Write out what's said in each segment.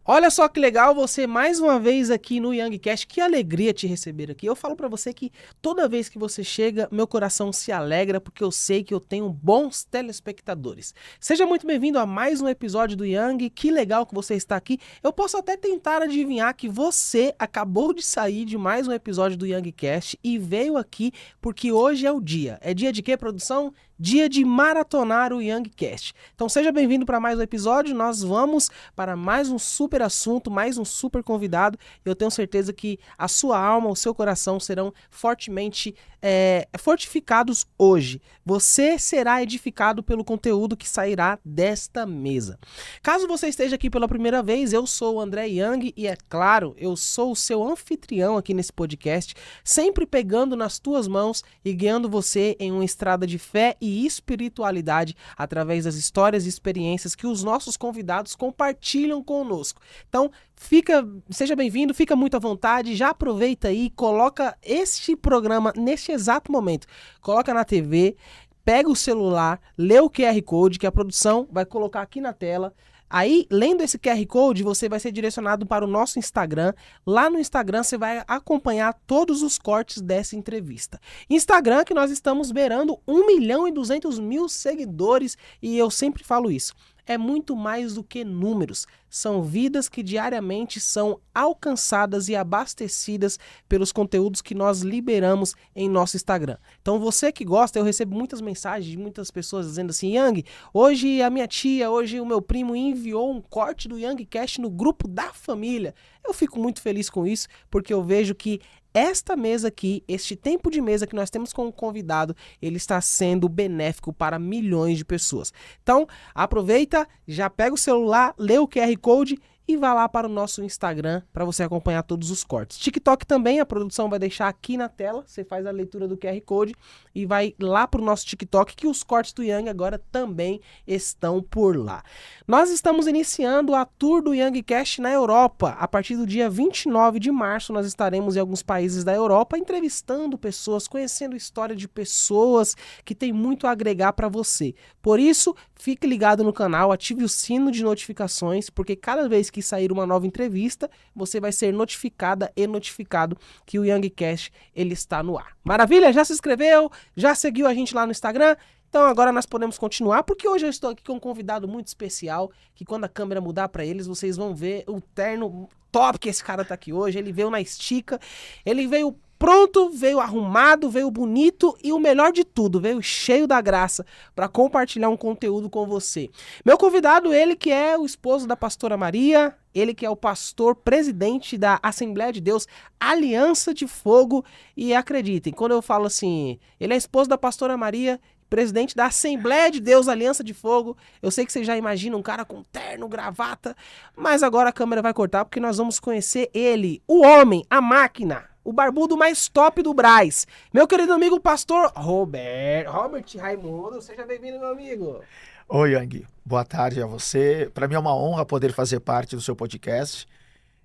Olha só que legal você mais uma vez aqui no YangCast, que alegria te receber aqui. Eu falo pra você que toda vez que você chega, meu coração se alegra porque eu sei que eu tenho bons telespectadores. Seja muito bem-vindo a mais um episódio do Yang, que legal que você está aqui. Eu posso até tentar adivinhar que você acabou de sair de mais um episódio do YangCast e veio aqui porque hoje é o dia. É dia de quê, produção? Dia de maratonar o YangCast. Então seja bem-vindo para mais um episódio, nós vamos para mais um super assunto, mais um super convidado. Eu tenho certeza que a sua alma, o seu coração serão fortemente fortificados hoje. Você será edificado pelo conteúdo que sairá desta mesa. Caso você esteja aqui pela primeira vez, eu sou o André Yang e é claro, eu sou o seu anfitrião aqui nesse podcast, sempre pegando nas tuas mãos e guiando você em uma estrada de fé e espiritualidade através das histórias e experiências que os nossos convidados compartilham conosco. Então, seja bem-vindo, fica muito à vontade, já aproveita aí, coloca este programa neste exato momento, coloca na TV, pega o celular, lê o QR Code que a produção vai colocar aqui na tela. Aí, lendo esse QR Code, você vai ser direcionado para o nosso Instagram. Lá no Instagram, você vai acompanhar todos os cortes dessa entrevista. Instagram que nós estamos beirando 1.200.000 seguidores e eu sempre falo isso. É muito mais do que números. São vidas que diariamente são alcançadas e abastecidas pelos conteúdos que nós liberamos em nosso Instagram. Então você que gosta, eu recebo muitas mensagens de muitas pessoas dizendo assim: Yang, hoje a minha tia, hoje o meu primo enviou um corte do YangCast no grupo da família. Eu fico muito feliz com isso, porque eu vejo que esta mesa aqui, este tempo de mesa que nós temos como convidado, ele está sendo benéfico para milhões de pessoas. Então, aproveita, já pega o celular, lê o QR Code e vá lá para o nosso Instagram para você acompanhar todos os cortes. TikTok também, a produção vai deixar aqui na tela, você faz a leitura do QR Code e vai lá para o nosso TikTok, que os cortes do Yang agora também estão por lá. Nós estamos iniciando a tour do YangCast na Europa. A partir do dia 29 de março, nós estaremos em alguns países da Europa entrevistando pessoas, conhecendo a história de pessoas que tem muito a agregar para você. Por isso, fique ligado no canal, ative o sino de notificações, porque cada vez que sair uma nova entrevista, você vai ser notificada e notificado que o YangCast ele está no ar. Maravilha? Já se inscreveu? Já seguiu a gente lá no Instagram? Então agora nós podemos continuar, porque hoje eu estou aqui com um convidado muito especial, que quando a câmera mudar para eles, vocês vão ver o terno top que esse cara tá aqui hoje. Ele veio na estica, ele veio pronto, veio arrumado, veio bonito e o melhor de tudo, veio cheio da graça para compartilhar um conteúdo com você. Meu convidado, ele que é o esposo da pastora Maria, ele que é o pastor presidente da Assembleia de Deus, Aliança de Fogo, e acreditem, quando eu falo assim, ele é esposo da pastora Maria, presidente da Assembleia de Deus, Aliança de Fogo. Eu sei que você já imagina um cara com terno, gravata, mas agora a câmera vai cortar porque nós vamos conhecer ele, o homem, a máquina, o barbudo mais top do Brás. Meu querido amigo pastor Robert Raimundo, seja bem-vindo, meu amigo. Oi, Yang. Boa tarde a você. Para mim é uma honra poder fazer parte do seu podcast.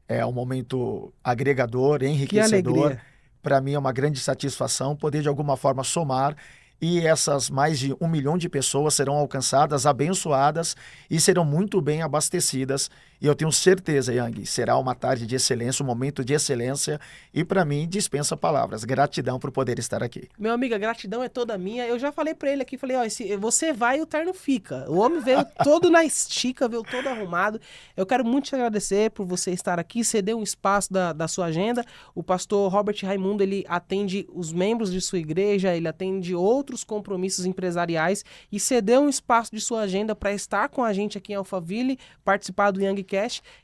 É um momento agregador, Que enriquecedor. alegria. Para mim é uma grande satisfação poder de alguma forma somar e essas mais de 1 milhão de pessoas serão alcançadas, abençoadas e serão muito bem abastecidas. E eu tenho certeza, Yang, será uma tarde de excelência, um momento de excelência e para mim dispensa palavras. Gratidão por poder estar aqui. Meu amigo, a gratidão é toda minha. Eu já falei pra ele aqui, falei, ó, você vai e o terno fica. O homem veio todo na estica, veio todo arrumado. Eu quero muito te agradecer por você estar aqui, ceder um espaço da sua agenda. O pastor Robert Raimundo, ele atende os membros de sua igreja, ele atende outros compromissos empresariais e cedeu um espaço de sua agenda para estar com a gente aqui em Alphaville, participar do YangCast,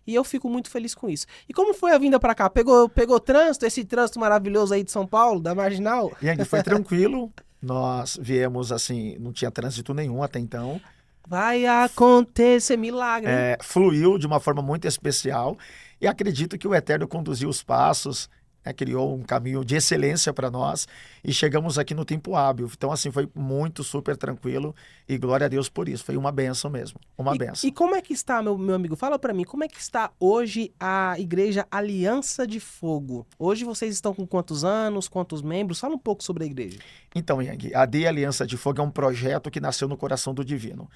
e eu fico muito feliz com isso. E como foi a vinda para cá? Pegou trânsito, esse trânsito maravilhoso aí de São Paulo, da Marginal? Yang, foi tranquilo. Nós viemos assim, não tinha trânsito nenhum até então. Vai acontecer milagre, hein? Fluiu de uma forma muito especial e acredito que o Eterno conduziu os passos, criou um caminho de excelência para nós e chegamos aqui no tempo hábil. Então, assim, foi muito, super tranquilo e glória a Deus por isso. Foi uma bênção mesmo, uma bênção. E como é que está, meu amigo? Fala para mim, como é que está hoje a igreja Aliança de Fogo? Hoje vocês estão com quantos anos, quantos membros? Fala um pouco sobre a igreja. Então, Yang, a D Aliança de Fogo é um projeto que nasceu no coração do Divino.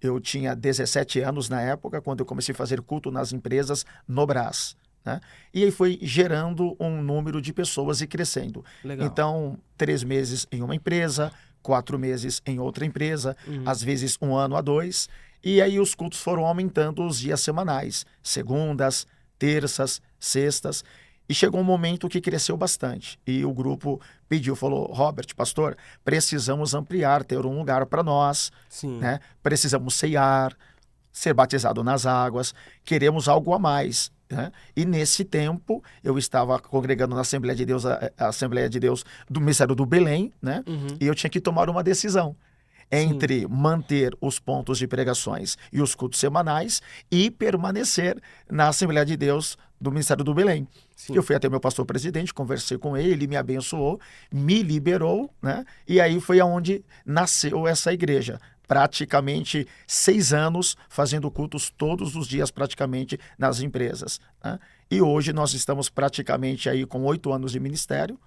Eu tinha 17 anos na época, quando eu comecei a fazer culto nas empresas no Brás, né? E aí foi gerando um número de pessoas e crescendo. Legal. Então, 3 meses em uma empresa, 4 meses em outra empresa, às vezes 1 ano a 2. E aí os cultos foram aumentando os dias semanais, segundas, terças, sextas. E chegou um momento que cresceu bastante. E o grupo pediu, falou, Robert, pastor, precisamos ampliar, ter um lugar para nós, Sim. né? Precisamos ceiar, ser batizado nas águas, queremos algo a mais, né? E nesse tempo eu estava congregando na Assembleia de Deus, a Assembleia de Deus do Ministério do Belém, né? E eu tinha que tomar uma decisão entre manter os pontos de pregações e os cultos semanais e permanecer na Assembleia de Deus do Ministério do Belém. Sim. Eu fui até meu pastor presidente, conversei com ele me abençoou, me liberou, né? E aí foi aonde nasceu essa igreja. Praticamente 6 anos fazendo cultos todos os dias praticamente nas empresas, né? E hoje nós estamos praticamente aí com 8 anos de ministério.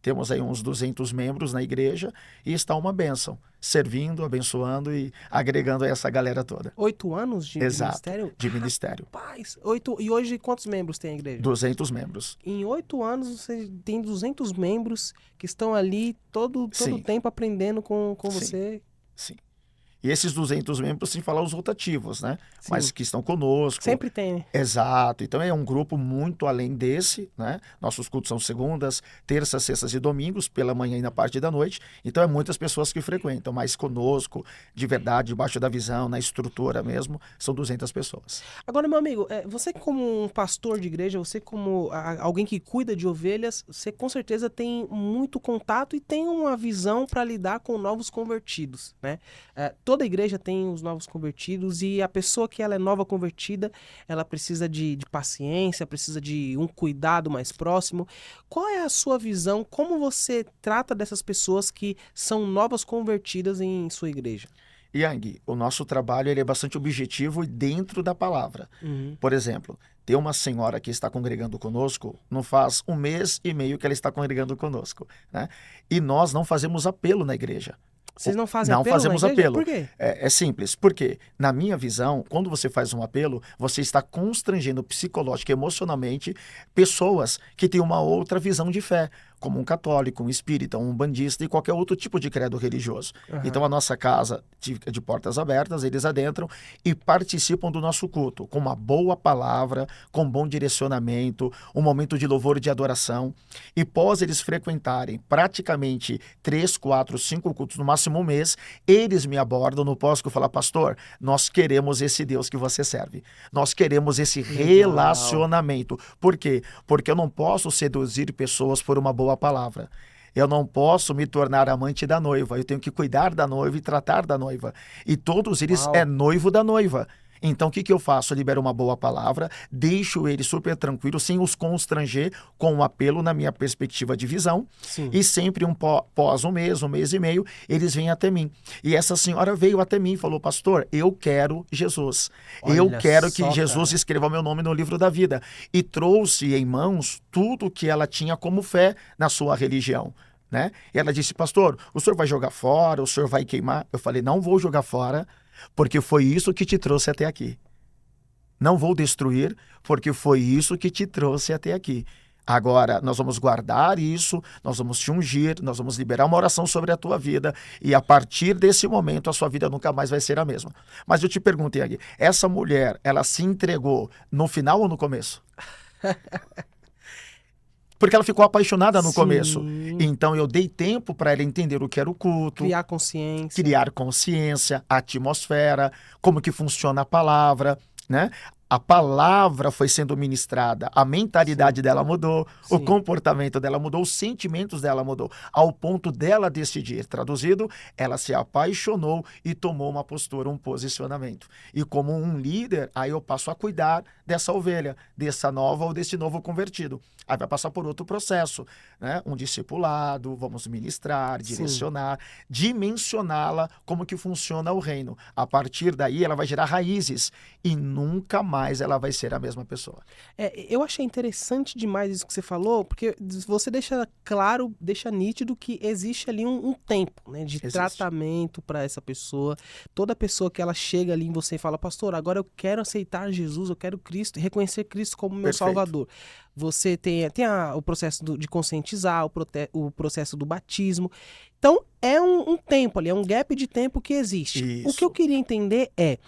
Temos aí uns 200 membros na igreja e está uma bênção, servindo, abençoando e agregando a essa galera toda. 8 anos de Exato, ministério? de ministério. Rapaz, 8... E hoje quantos membros tem a igreja? 200 membros. Em 8 anos você tem 200 membros que estão ali todo o Sim. tempo aprendendo com Sim. você. Sim. E esses 200 membros, sem falar os rotativos, né? Sim. Mas que estão conosco. Sempre tem, né? Exato. Então é um grupo muito além desse, né? Nossos cultos são segundas, terças, sextas e domingos, pela manhã e na parte da noite. Então é muitas pessoas que frequentam, mas conosco, de verdade, debaixo da visão, na estrutura mesmo, são 200 pessoas. Agora, meu amigo, você como um pastor de igreja, você como alguém que cuida de ovelhas, você com certeza tem muito contato e tem uma visão para lidar com novos convertidos, né? Toda igreja tem os novos convertidos e a pessoa que ela é nova convertida, ela precisa de paciência, precisa de um cuidado mais próximo. Qual é a sua visão? Como você trata dessas pessoas que são novas convertidas em sua igreja? Yang, o nosso trabalho ele é bastante objetivo e dentro da palavra. Por exemplo, tem uma senhora que está congregando conosco, não faz 1 mês e meio que ela está congregando conosco, né? E nós não fazemos apelo na igreja. Vocês não fazem Não apelo fazemos na igreja? apelo. Por quê? É simples. Porque, na minha visão, quando você faz um apelo, você está constrangendo psicológica e emocionalmente pessoas que têm uma outra visão de fé, como um católico, um espírita, um bandista e qualquer outro tipo de credo religioso. Então, a nossa casa de portas abertas, eles adentram e participam do nosso culto com uma boa palavra, com um bom direcionamento, um momento de louvor e de adoração. E após eles frequentarem praticamente 3, 4, 5 cultos, no máximo 1 mês, eles me abordam no pós-culto e falam, pastor, nós queremos esse Deus que você serve. Nós queremos esse relacionamento. Por quê? Porque eu não posso seduzir pessoas por uma boa palavra. Eu não posso me tornar amante da noiva. Eu tenho que cuidar da noiva e tratar da noiva. E todos eles é noivo da noiva. Então, o que eu faço? Eu libero uma boa palavra, deixo eles super tranquilos, sem os constranger com um apelo na minha perspectiva de visão. Sim. E sempre após 1 mês e meio, eles vêm até mim. E essa senhora veio até mim e falou, pastor, eu quero Jesus. Eu quero que Jesus escreva meu nome no livro da vida. E trouxe em mãos tudo que ela tinha como fé na sua religião. Né? E ela disse, pastor, o senhor vai jogar fora, o senhor vai queimar? Eu falei, não vou jogar fora, porque foi isso que te trouxe até aqui. Não vou destruir, porque foi isso que te trouxe até aqui. Agora, nós vamos guardar isso, nós vamos te ungir, nós vamos liberar uma oração sobre a tua vida, e a partir desse momento a sua vida nunca mais vai ser a mesma. Mas eu te pergunto, Yang, essa mulher, ela se entregou no final ou no começo? Porque ela ficou apaixonada no começo. Então eu dei tempo para ela entender o que era o culto. Criar consciência, a atmosfera, como que funciona a palavra, né? A palavra foi sendo ministrada, a mentalidade dela mudou, o comportamento dela mudou, os sentimentos dela mudou, ao ponto dela decidir. Traduzido, ela se apaixonou e tomou uma postura, um posicionamento. E como um líder, aí eu passo a cuidar dessa ovelha, dessa nova ou desse novo convertido. Aí vai passar por outro processo, né? Um discipulado, vamos ministrar, direcionar, dimensioná-la como que funciona o reino. A partir daí, ela vai gerar raízes e nunca mais mais ela vai ser a mesma pessoa. Eu achei interessante demais isso que você falou, porque você deixa claro, deixa nítido que existe ali um tempo, né, de Existe. tratamento para essa pessoa. Toda pessoa que ela chega ali em você e fala, pastor, agora eu quero aceitar Jesus, eu quero Cristo, reconhecer Cristo como meu Perfeito. Salvador. Você tem o processo de conscientizar, o processo do batismo. Então, é um tempo ali, é um gap de tempo que existe. O que eu Isso. queria entender é,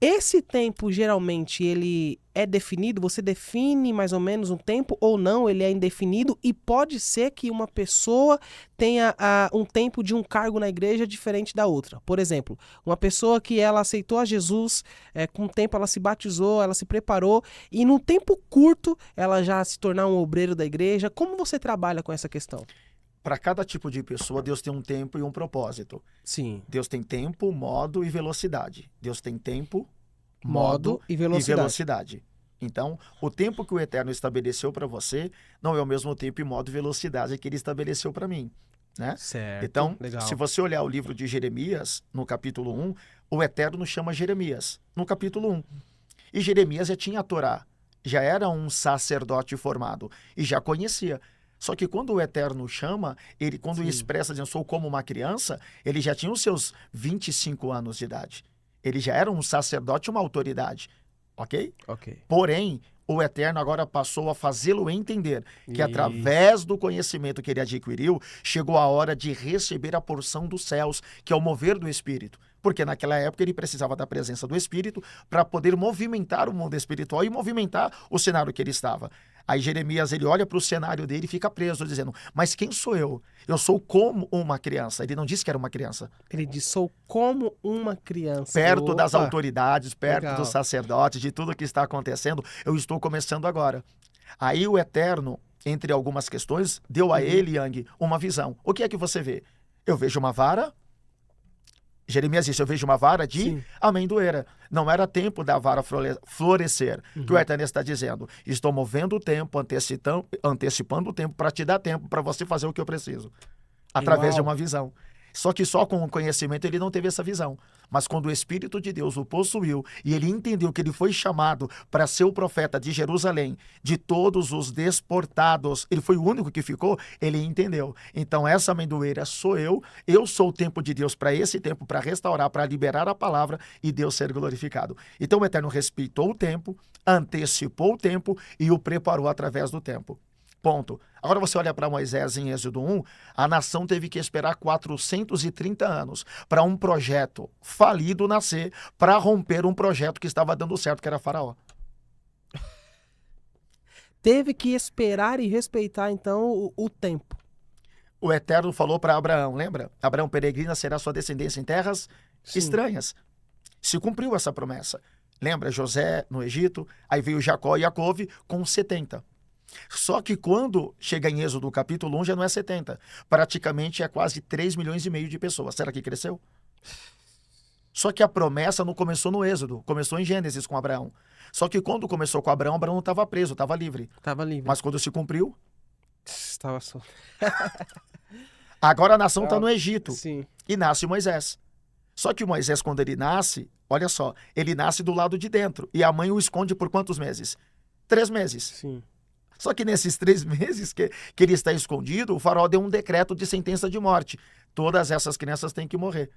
esse tempo, geralmente, ele é definido? Você define mais ou menos um tempo ou não? Ele é indefinido? E pode ser que uma pessoa tenha um tempo de um cargo na igreja diferente da outra. Por exemplo, uma pessoa que ela aceitou a Jesus, com o tempo ela se batizou, ela se preparou, e num tempo curto ela já se tornar um obreiro da igreja. Como você trabalha com essa questão? Para cada tipo de pessoa, Deus tem um tempo e um propósito. Sim. Deus tem tempo, modo e velocidade. Deus tem tempo, Modo e velocidade. Então, o tempo que o Eterno estabeleceu para você não é o mesmo tempo e modo e velocidade que ele estabeleceu para mim, né? Certo. Então, legal. se você olhar o livro de Jeremias, no capítulo 1, o Eterno chama Jeremias, no capítulo 1. E Jeremias já tinha a Torá, já era um sacerdote formado e já conhecia. Só que quando o Eterno chama, ele quando Sim. expressa, dizendo, sou como uma criança, ele já tinha os seus 25 anos de idade. Ele já era um sacerdote, uma autoridade, ok? Ok. Porém, o Eterno agora passou a fazê-lo entender que Isso. através do conhecimento que ele adquiriu, chegou a hora de receber a porção dos céus, que é o mover do Espírito. Porque naquela época ele precisava da presença do Espírito para poder movimentar o mundo espiritual e movimentar o cenário que ele estava. Aí Jeremias, ele olha para o cenário dele e fica preso, dizendo, mas quem sou eu? Eu sou como uma criança. Ele não disse que era uma criança. Ele diz, sou como uma criança. Perto das Opa. autoridades, perto Legal. dos sacerdotes, de tudo que está acontecendo, eu estou começando agora. Aí o Eterno, entre algumas questões, deu a ele, Yang, uma visão. O que é que você vê? Eu vejo uma vara. Jeremias disse, eu vejo uma vara de Sim. amendoeira. Não era tempo da vara florescer. Que o Eterno está dizendo, estou movendo o tempo, antecipando o tempo para te dar tempo para você fazer o que eu preciso. Através de Uau. uma visão. Só que só com o conhecimento ele não teve essa visão. Mas quando o Espírito de Deus o possuiu e ele entendeu que ele foi chamado para ser o profeta de Jerusalém, de todos os deportados, ele foi o único que ficou, ele entendeu. Então essa amendoeira sou eu sou o tempo de Deus para esse tempo, para restaurar, para liberar a palavra e Deus ser glorificado. Então o Eterno respeitou o tempo, antecipou o tempo e o preparou através do tempo. Ponto. Agora você olha para Moisés em Êxodo 1, a nação teve que esperar 430 anos para um projeto falido nascer, para romper um projeto que estava dando certo, que era Faraó. Teve que esperar e respeitar, então, o tempo. O Eterno falou para Abraão, lembra? Abraão peregrina será sua descendência em terras Sim. estranhas. Se cumpriu essa promessa. Lembra José no Egito, aí veio Jacó e Jacó com 70. Só que quando chega em Êxodo capítulo 1 já não é 70. Praticamente é quase 3 milhões e meio de pessoas. Será que cresceu? Só que a promessa não começou no Êxodo, começou em Gênesis com Abraão. Só que quando começou com Abraão, Abraão não estava preso, estava livre. Estava livre. Mas quando se cumpriu, Estava só. agora a nação está no Egito. Sim. E nasce Moisés. Só que o Moisés, quando ele nasce, olha só, ele nasce do lado de dentro. E a mãe o esconde por quantos meses? 3 meses. Sim. Só que nesses 3 meses que ele está escondido, o faraó deu um decreto de sentença de morte. Todas essas crianças têm que morrer.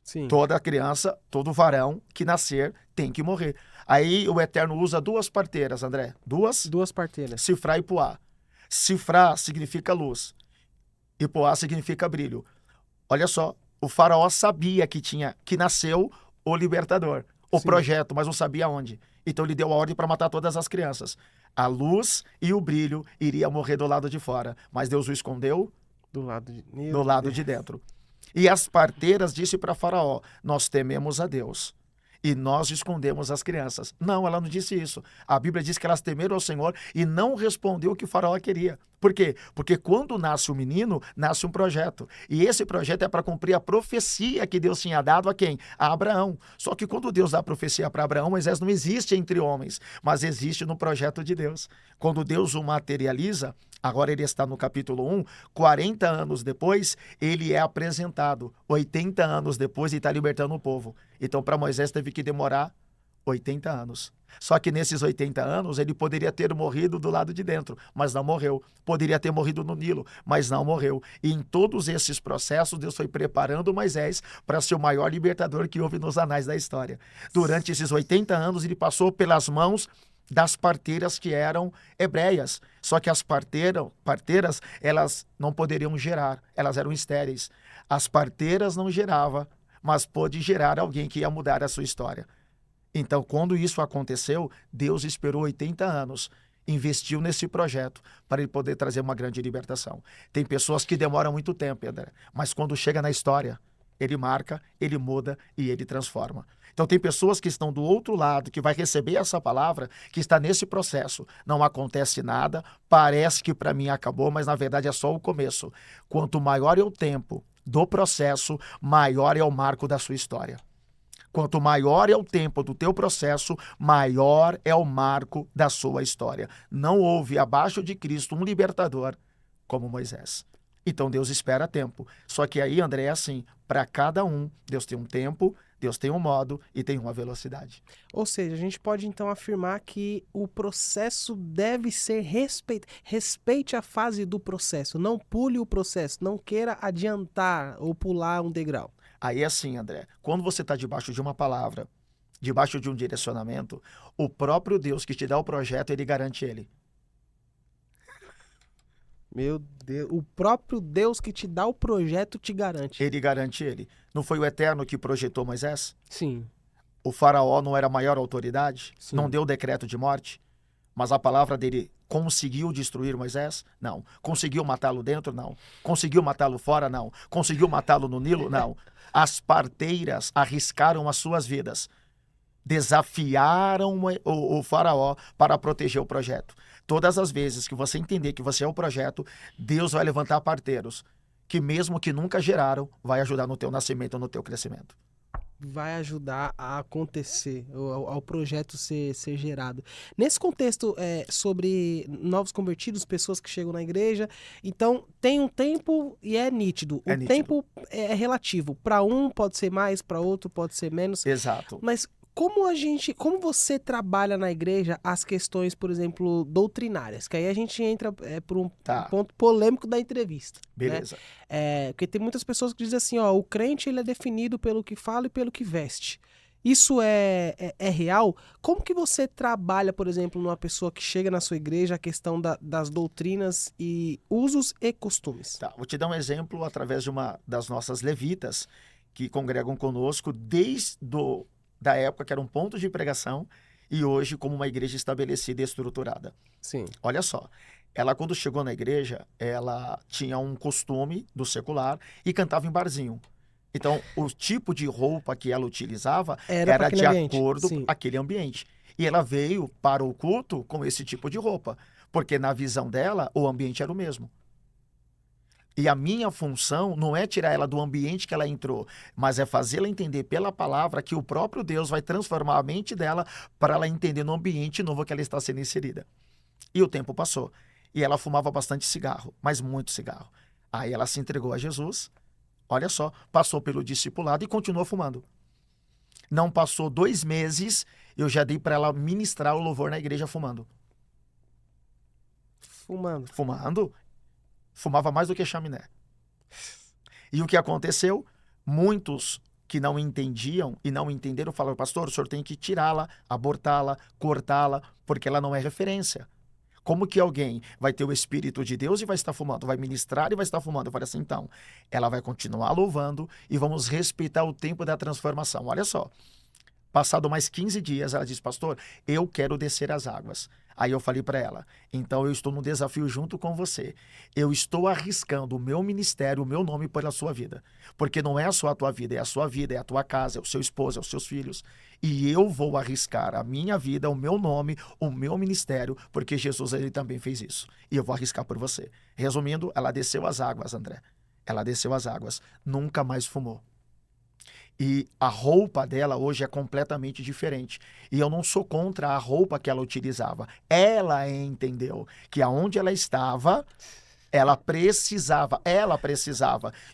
Sim. Toda criança, todo varão que nascer tem que morrer. Aí o Eterno usa 2 parteiras, André. 2? 2 parteiras. Sifrá e Puá. Sifrá significa luz. E Puá significa brilho. Olha só, o faraó sabia que nasceu o libertador, o Sim. projeto, mas não sabia onde. Então ele deu a ordem para matar todas as crianças. A luz e o brilho iria morrer do lado de fora, mas Deus o escondeu Do lado de... do lado de dentro. E as parteiras disse para Faraó, nós tememos a Deus e nós escondemos as crianças. Não, ela não disse isso. A Bíblia diz que elas temeram ao Senhor e não respondeu o que o Faraó queria. Por quê? Porque quando nasce um menino, nasce um projeto. E esse projeto é para cumprir a profecia que Deus tinha dado a quem? A Abraão. Só que quando Deus dá a profecia para Abraão, Moisés não existe entre homens, mas existe no projeto de Deus. Quando Deus o materializa, agora ele está no capítulo 1, 40 anos depois, ele é apresentado. 80 anos depois, ele está libertando o povo. Então, para Moisés, teve que demorar 80 anos. Só que nesses 80 anos, ele poderia ter morrido do lado de dentro, mas não morreu. Poderia ter morrido no Nilo, mas não morreu. E em todos esses processos, Deus foi preparando Moisés para ser o maior libertador que houve nos anais da história. Durante esses 80 anos, ele passou pelas mãos das parteiras que eram hebreias. Só que as parteiras, elas não poderiam gerar, elas eram estéreis. As parteiras não geravam, mas pôde gerar alguém que ia mudar a sua história. Então, quando isso aconteceu, Deus esperou 80 anos, investiu nesse projeto para ele poder trazer uma grande libertação. Tem pessoas que demoram muito tempo, André, mas quando chega na história, ele marca, ele muda e ele transforma. Então, tem pessoas que estão do outro lado, que vai receber essa palavra, que está nesse processo. Não acontece nada, parece que para mim acabou, mas na verdade é só o começo. Quanto maior é o tempo do processo, maior é o marco da sua história. Quanto maior é o tempo do teu processo, maior é o marco da sua história. Não houve abaixo de Cristo um libertador como Moisés. Então Deus espera tempo. Só que aí, André, é assim, para cada um, Deus tem um tempo, Deus tem um modo e tem uma velocidade. Ou seja, a gente pode então afirmar que o processo deve ser respeite a fase do processo, não pule o processo, não queira adiantar ou pular um degrau. Aí é assim, André, quando você está debaixo de uma palavra, debaixo de um direcionamento, o próprio Deus que te dá o projeto, ele garante ele. Meu Deus, o próprio Deus que te dá o projeto te garante. Ele garante ele. Não foi o Eterno que projetou Moisés? Sim. O faraó não era a maior autoridade? Sim. Não deu o decreto de morte? Mas a palavra dele conseguiu destruir Moisés? Não. Conseguiu matá-lo dentro? Não. Conseguiu matá-lo fora? Não. Conseguiu matá-lo no Nilo? Não. As parteiras arriscaram as suas vidas. Desafiaram o faraó para proteger o projeto. Todas as vezes que você entender que você é o projeto, Deus vai levantar parteiros que mesmo que nunca geraram, vai ajudar no teu nascimento, no teu crescimento. Vai ajudar a acontecer, ao projeto ser gerado. Nesse contexto sobre novos convertidos, pessoas que chegam na igreja, então tem um tempo e é nítido. O tempo é relativo. Para um pode ser mais, para outro pode ser menos. Exato. Mas como você trabalha na igreja as questões, por exemplo, doutrinárias? Que aí a gente entra por um ponto polêmico da entrevista. Beleza. Né? Porque tem muitas pessoas que dizem assim, ó, o crente ele é definido pelo que fala e pelo que veste. Isso é real? Como que você trabalha, por exemplo, numa pessoa que chega na sua igreja, a questão das doutrinas e usos e costumes? Tá, vou te dar um exemplo através de uma das nossas levitas que congregam conosco desde da época que era um ponto de pregação e hoje como uma igreja estabelecida e estruturada. Sim. Olha só, ela quando chegou na igreja, ela tinha um costume do secular e cantava em barzinho. Então, o tipo de roupa que ela utilizava era de acordo com aquele ambiente. E ela veio para o culto com esse tipo de roupa, porque na visão dela, o ambiente era o mesmo. E a minha função não é tirar ela do ambiente que ela entrou, mas é fazê-la entender pela palavra que o próprio Deus vai transformar a mente dela para ela entender no ambiente novo que ela está sendo inserida. E o tempo passou. E ela fumava bastante cigarro, mas muito cigarro. Aí ela se entregou a Jesus, olha só, passou pelo discipulado e continuou fumando. Não passou 2 meses, eu já dei para ela ministrar o louvor na igreja fumando. Fumando? Fumava mais do que chaminé. E o que aconteceu? Muitos que não entendiam e não entenderam falaram, pastor, o senhor tem que tirá-la, abortá-la, cortá-la, porque ela não é referência. Como que alguém vai ter o Espírito de Deus e vai estar fumando? Vai ministrar e vai estar fumando? Eu falei assim, então, ela vai continuar louvando e vamos respeitar o tempo da transformação. Olha só, passado mais 15 dias, ela disse, pastor, eu quero descer as águas. Aí eu falei para ela, então eu estou no desafio junto com você. Eu estou arriscando o meu ministério, o meu nome pela sua vida. Porque não é só a tua vida, é a sua vida, é a tua casa, é o seu esposo, é os seus filhos. E eu vou arriscar a minha vida, o meu nome, o meu ministério, porque Jesus ele também fez isso. E eu vou arriscar por você. Resumindo, ela desceu as águas, André. Ela desceu as águas, nunca mais fumou. E a roupa dela hoje é completamente diferente. E eu não sou contra a roupa que ela utilizava. Ela entendeu que aonde ela estava, ela precisava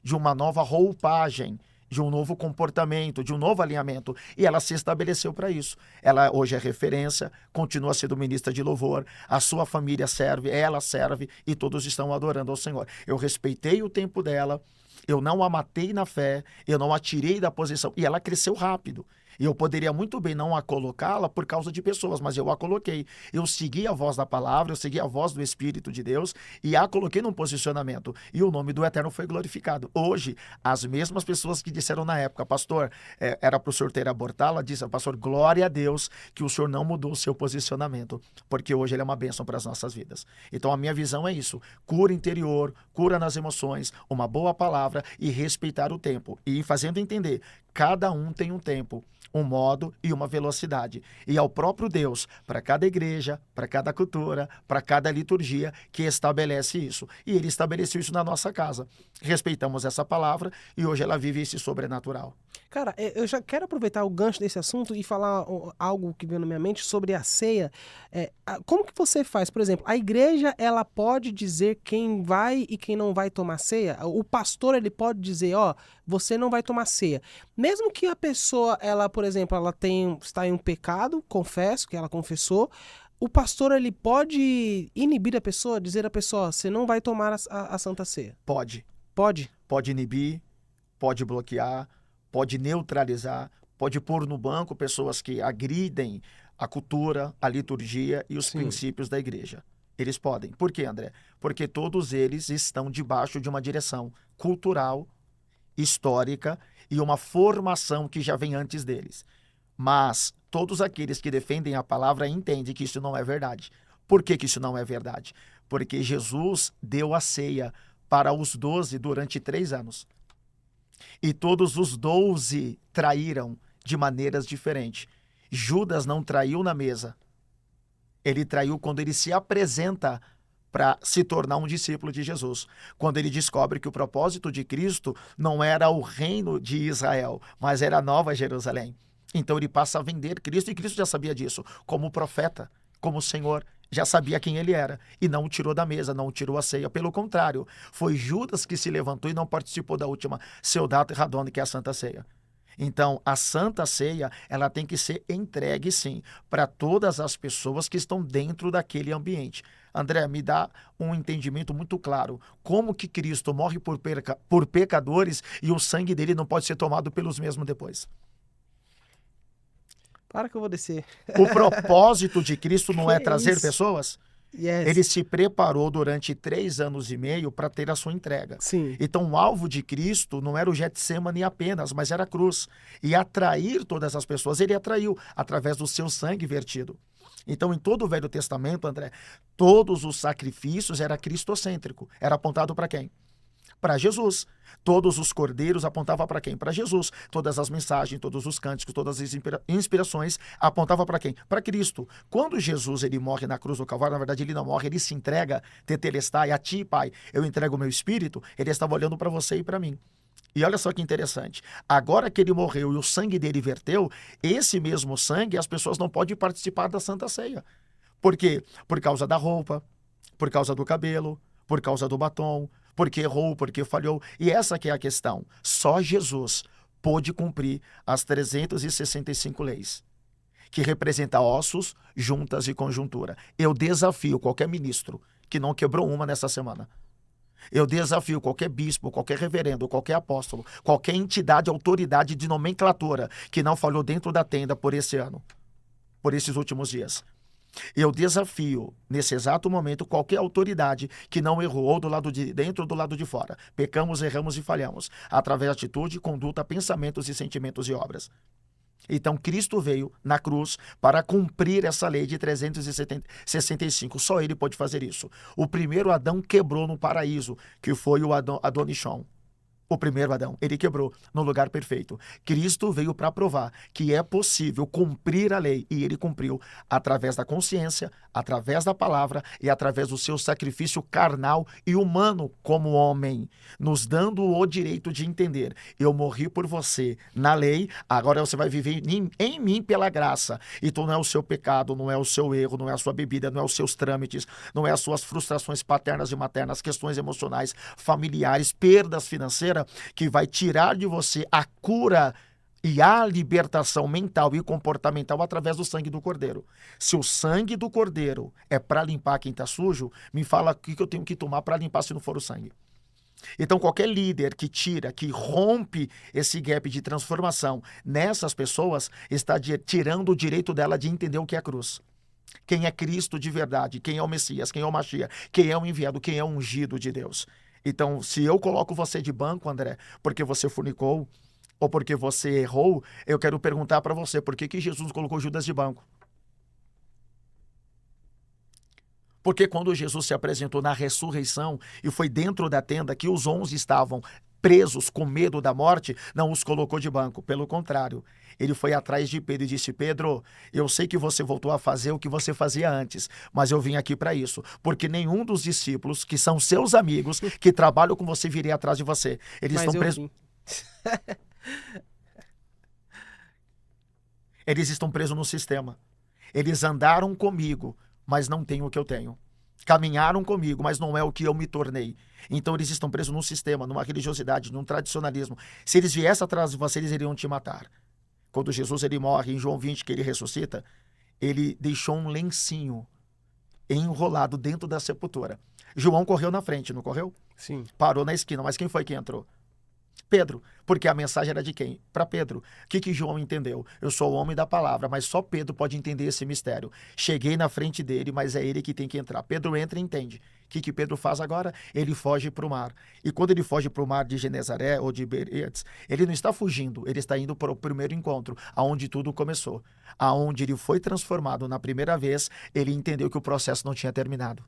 de uma nova roupagem, de um novo comportamento, de um novo alinhamento, e ela se estabeleceu para isso. Ela hoje é referência, continua sendo ministra de louvor, a sua família serve, ela serve, e todos estão adorando ao Senhor. Eu respeitei o tempo dela, eu não a matei na fé, eu não a tirei da posição, e ela cresceu rápido. E eu poderia muito bem não a colocá-la por causa de pessoas, mas eu a coloquei. Eu segui a voz da palavra, eu segui a voz do Espírito de Deus e a coloquei num posicionamento. E o nome do Eterno foi glorificado. Hoje, as mesmas pessoas que disseram na época, pastor, era para o senhor ter abortá-la, disse, pastor, glória a Deus que o senhor não mudou o seu posicionamento, porque hoje ele é uma bênção para as nossas vidas. Então a minha visão é isso, cura interior, cura nas emoções, uma boa palavra e respeitar o tempo. E fazendo entender, cada um tem um tempo, um modo e uma velocidade. E é o próprio Deus, para cada igreja, para cada cultura, para cada liturgia, que estabelece isso. E ele estabeleceu isso na nossa casa. Respeitamos essa palavra e hoje ela vive esse sobrenatural. Cara, eu já quero aproveitar o gancho desse assunto e falar algo que veio na minha mente sobre a ceia. Como que você faz? Por exemplo, a igreja, ela pode dizer quem vai e quem não vai tomar ceia? O pastor, ele pode dizer, ó, você não vai tomar ceia. Mesmo que a pessoa, ela, por exemplo, ela está em um pecado, confesso que ela confessou, o pastor, ele pode inibir a pessoa, dizer à pessoa, ó, você não vai tomar a Santa Ceia? Pode. Pode? Pode inibir, pode bloquear, pode neutralizar, pode pôr no banco pessoas que agridem a cultura, a liturgia e os Sim. princípios da igreja. Eles podem. Por quê, André? Porque todos eles estão debaixo de uma direção cultural, histórica e uma formação que já vem antes deles. Mas todos aqueles que defendem a palavra entendem que isso não é verdade. Por que isso não é verdade? Porque Jesus deu a ceia para os 12 durante 3 anos. E todos os 12 traíram de maneiras diferentes. Judas não traiu na mesa. Ele traiu quando ele se apresenta para se tornar um discípulo de Jesus. Quando ele descobre que o propósito de Cristo não era o reino de Israel, mas era a Nova Jerusalém. Então ele passa a vender Cristo, e Cristo já sabia disso, como profeta, como Senhor, já sabia quem ele era, e não o tirou da mesa, não o tirou a ceia. Pelo contrário, foi Judas que se levantou e não participou da última Seudato Radone, que é a Santa Ceia. Então, a Santa Ceia, ela tem que ser entregue, sim, para todas as pessoas que estão dentro daquele ambiente. André, me dá um entendimento muito claro. Como que Cristo morre por pecadores e o sangue dele não pode ser tomado pelos mesmos depois? Para que eu vou descer. O propósito de Cristo não é Que trazer isso? pessoas? Yes. Ele se preparou durante 3 anos e meio para ter a sua entrega. Sim. Então, o alvo de Cristo não era o Getsemane apenas, mas era a cruz. E atrair todas as pessoas, ele atraiu através do seu sangue vertido. Então, em todo o Velho Testamento, André, todos os sacrifícios era cristocêntrico. Era apontado para quem? Para Jesus. Todos os cordeiros apontavam para quem? Para Jesus. Todas as mensagens, todos os cânticos, todas as inspirações apontavam para quem? Para Cristo. Quando Jesus ele morre na cruz do Calvário, na verdade ele não morre, ele se entrega, tetelestai, a ti, Pai, eu entrego o meu espírito, ele estava olhando para você e para mim. E olha só que interessante, agora que ele morreu e o sangue dele verteu, esse mesmo sangue as pessoas não podem participar da Santa Ceia. Por quê? Por causa da roupa, por causa do cabelo, por causa do batom, porque errou, porque falhou. E essa que é a questão. Só Jesus pôde cumprir as 365 leis, que representa ossos, juntas e conjuntura. Eu desafio qualquer ministro que não quebrou uma nessa semana. Eu desafio qualquer bispo, qualquer reverendo, qualquer apóstolo, qualquer entidade, autoridade de nomenclatura que não falhou dentro da tenda por esse ano, por esses últimos dias. Eu desafio, nesse exato momento, qualquer autoridade que não errou, ou do lado de dentro ou do lado de fora. Pecamos, erramos e falhamos, através de atitude, conduta, pensamentos e sentimentos e obras. Então, Cristo veio na cruz para cumprir essa lei de 365. Só ele pode fazer isso. O primeiro Adão quebrou no paraíso, que foi o Adonichon. O primeiro Adão, ele quebrou no lugar perfeito. Cristo veio para provar que é possível cumprir a lei, e ele cumpriu através da consciência, através da palavra e através do seu sacrifício carnal e humano como homem, nos dando o direito de entender. Eu morri por você na lei, agora você vai viver em mim pela graça. Então não é o seu pecado, não é o seu erro, não é a sua bebida, não é os seus trâmites, não é as suas frustrações paternas e maternas, questões emocionais, familiares, perdas financeiras. financeira que vai tirar de você a cura e a libertação mental e comportamental através do sangue do Cordeiro. Se o sangue do Cordeiro é para limpar quem está sujo, me fala o que eu tenho que tomar para limpar se não for o sangue. Então, qualquer líder que tira, que rompe esse gap de transformação nessas pessoas, está tirando o direito dela de entender o que é a cruz. Quem é Cristo de verdade, quem é o Messias, quem é o Mashiach, quem é o enviado, quem é o ungido de Deus. Então, se eu coloco você de banco, André, porque você fornicou, ou porque você errou, eu quero perguntar para você, por que Jesus colocou Judas de banco? Porque quando Jesus se apresentou na ressurreição e foi dentro da tenda que os 11 estavam presos com medo da morte, não os colocou de banco. Pelo contrário, ele foi atrás de Pedro e disse: Pedro, eu sei que você voltou a fazer o que você fazia antes, mas eu vim aqui para isso, porque nenhum dos discípulos, que são seus amigos, que trabalham com você, viria atrás de você. Eles estão presos. Eles estão presos no sistema. Eles andaram comigo, mas não têm o que eu tenho. Caminharam comigo, mas não é o que eu me tornei. Então eles estão presos num sistema, numa religiosidade, num tradicionalismo. Se eles viessem atrás de você, eles iriam te matar. Quando Jesus ele morre, em João 20, que ele ressuscita, ele deixou um lencinho enrolado dentro da sepultura. João correu na frente, não correu? Sim. Parou na esquina, mas quem foi que entrou? Pedro, porque a mensagem era de quem? Para Pedro. O que João entendeu? Eu sou o homem da palavra, mas só Pedro pode entender esse mistério. Cheguei na frente dele, mas é ele que tem que entrar. Pedro entra e entende. O que Pedro faz agora? Ele foge para o mar. E quando ele foge para o mar de Genezaré ou de Beretes, ele não está fugindo, ele está indo para o primeiro encontro, aonde tudo começou. Aonde ele foi transformado na primeira vez, ele entendeu que o processo não tinha terminado.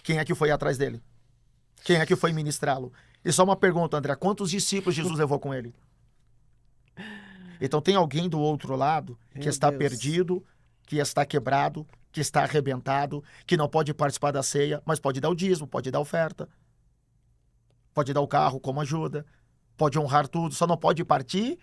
Quem é que foi atrás dele? Quem é que foi ministrá-lo? E só uma pergunta, André, quantos discípulos Jesus levou com ele? Então tem alguém do outro lado que está perdido, que está quebrado, que está arrebentado, que não pode participar da ceia, mas pode dar o dízimo, pode dar a oferta, pode dar o carro como ajuda, pode honrar tudo, só não pode partir.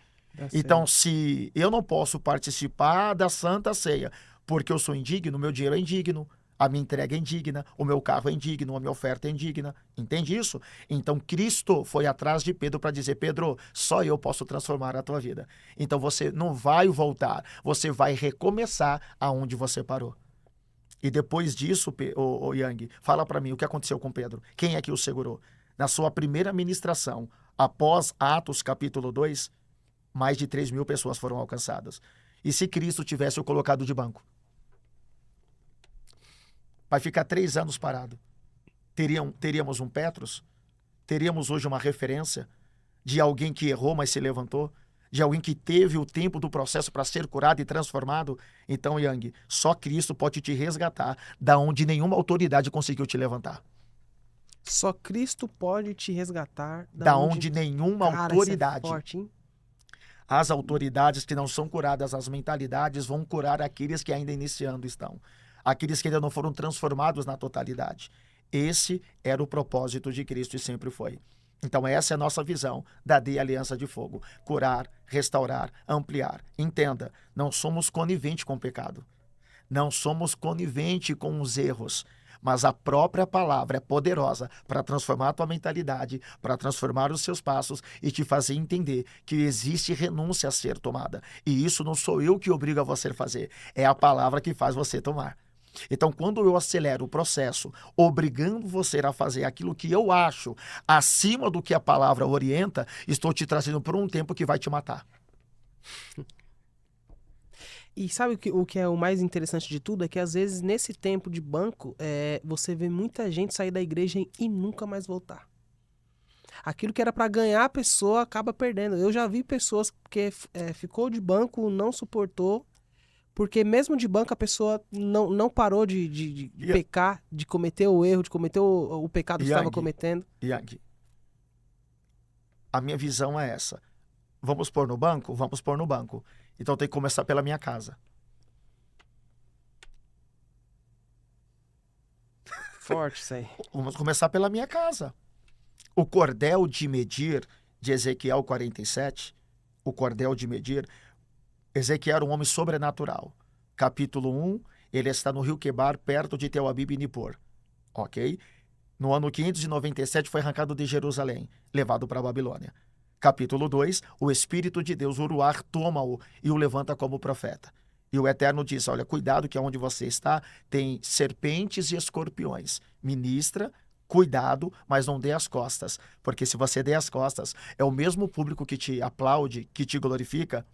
Então, se eu não posso participar da Santa Ceia porque eu sou indigno, meu dinheiro é indigno, a minha entrega é indigna, o meu carro é indigno, a minha oferta é indigna. Entende isso? Então, Cristo foi atrás de Pedro para dizer: Pedro, só eu posso transformar a tua vida. Então, você não vai voltar, você vai recomeçar aonde você parou. E depois disso, o Yang, fala para mim o que aconteceu com Pedro. Quem é que o segurou? Na sua primeira ministração, após Atos capítulo 2, mais de 3.000 pessoas foram alcançadas. E se Cristo tivesse o colocado de banco? Vai ficar 3 anos parado. Teríamos um Petros? Teríamos hoje uma referência de alguém que errou, mas se levantou? De alguém que teve o tempo do processo para ser curado e transformado? Então, Yang, só Cristo pode te resgatar da onde nenhuma autoridade conseguiu te levantar. Só Cristo pode te resgatar da onde nenhuma autoridade. Isso é forte, hein? As autoridades que não são curadas, as mentalidades vão curar aqueles que ainda iniciando estão. Aqueles que ainda não foram transformados na totalidade. Esse era o propósito de Cristo e sempre foi. Então essa é a nossa visão da Aliança de Fogo. Curar, restaurar, ampliar. Entenda, não somos coniventes com o pecado. Não somos coniventes com os erros. Mas a própria palavra é poderosa para transformar a tua mentalidade, para transformar os seus passos e te fazer entender que existe renúncia a ser tomada. E isso não sou eu que obrigo a você a fazer, é a palavra que faz você tomar. Então, quando eu acelero o processo, obrigando você a fazer aquilo que eu acho acima do que a palavra orienta, estou te trazendo por um tempo que vai te matar. E sabe o que é o mais interessante de tudo? É que às vezes nesse tempo de banco, você vê muita gente sair da igreja e nunca mais voltar. Aquilo que era para ganhar a pessoa acaba perdendo. Eu já vi pessoas que ficou de banco, não suportou, porque mesmo de banco a pessoa não parou de pecar, de cometer o erro, de cometer o pecado que estava cometendo. Yang, a minha visão é essa. Vamos pôr no banco? Vamos pôr no banco. Então tem que começar pela minha casa. Forte isso aí. Vamos começar pela minha casa. O cordel de medir de Ezequiel 47, o cordel de medir, Ezequiel era um homem sobrenatural. Capítulo 1, ele está no rio Quebar, perto de Tel Abib e Nippor. Ok? No ano 597 foi arrancado de Jerusalém, levado para a Babilônia. Capítulo 2, o Espírito de Deus, o Ruach, toma-o e o levanta como profeta. E o Eterno diz, olha, cuidado que onde você está tem serpentes e escorpiões. Ministra, cuidado, mas não dê as costas. Porque se você der as costas, é o mesmo público que te aplaude, que te glorifica,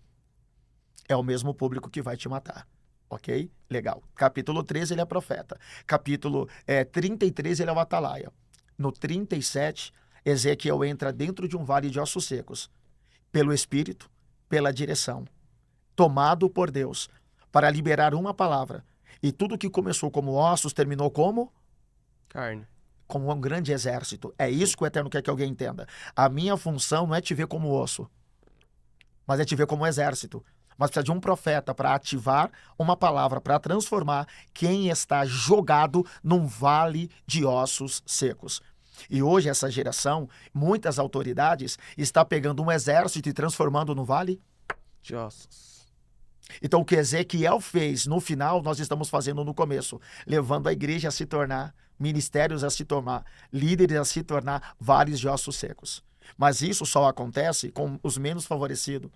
é o mesmo público que vai te matar. Ok? Legal. Capítulo 13, ele é profeta. Capítulo 33, ele é o atalaia. No 37, Ezequiel entra dentro de um vale de ossos secos, pelo Espírito, pela direção, tomado por Deus, para liberar uma palavra. E tudo que começou como ossos, terminou como? Carne. Como um grande exército. É isso que o Eterno quer que alguém entenda. A minha função não é te ver como osso, mas é te ver como um exército. Mas precisa de um profeta para ativar uma palavra, para transformar quem está jogado num vale de ossos secos. E hoje essa geração, muitas autoridades, está pegando um exército e transformando no vale de ossos. Então o que Ezequiel fez no final, nós estamos fazendo no começo, levando a igreja a se tornar, ministérios a se tornar, líderes a se tornar vales de ossos secos. Mas isso só acontece com os menos favorecidos,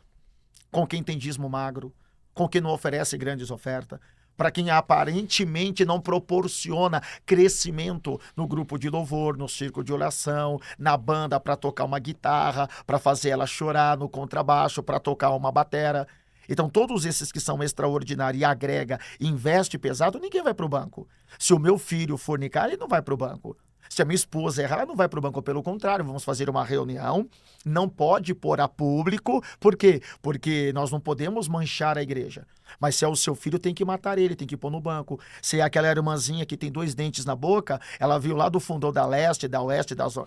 com quem tem dízimo magro, com quem não oferece grandes ofertas, para quem aparentemente não proporciona crescimento no grupo de louvor, no círculo de oração, na banda para tocar uma guitarra, para fazer ela chorar, no contrabaixo, para tocar uma batera. Então, todos esses que são extraordinários e agrega, investe pesado, ninguém vai para o banco. Se o meu filho fornicar, ele não vai para o banco. Se a minha esposa errar, ela não vai para o banco. Pelo contrário, vamos fazer uma reunião, não pode pôr a público. Por quê? Porque nós não podemos manchar a igreja. Mas se é o seu filho, tem que matar ele, tem que pôr no banco. Se é aquela irmãzinha que tem 2 dentes na boca, ela viu lá do fundo da leste, da oeste, da zona.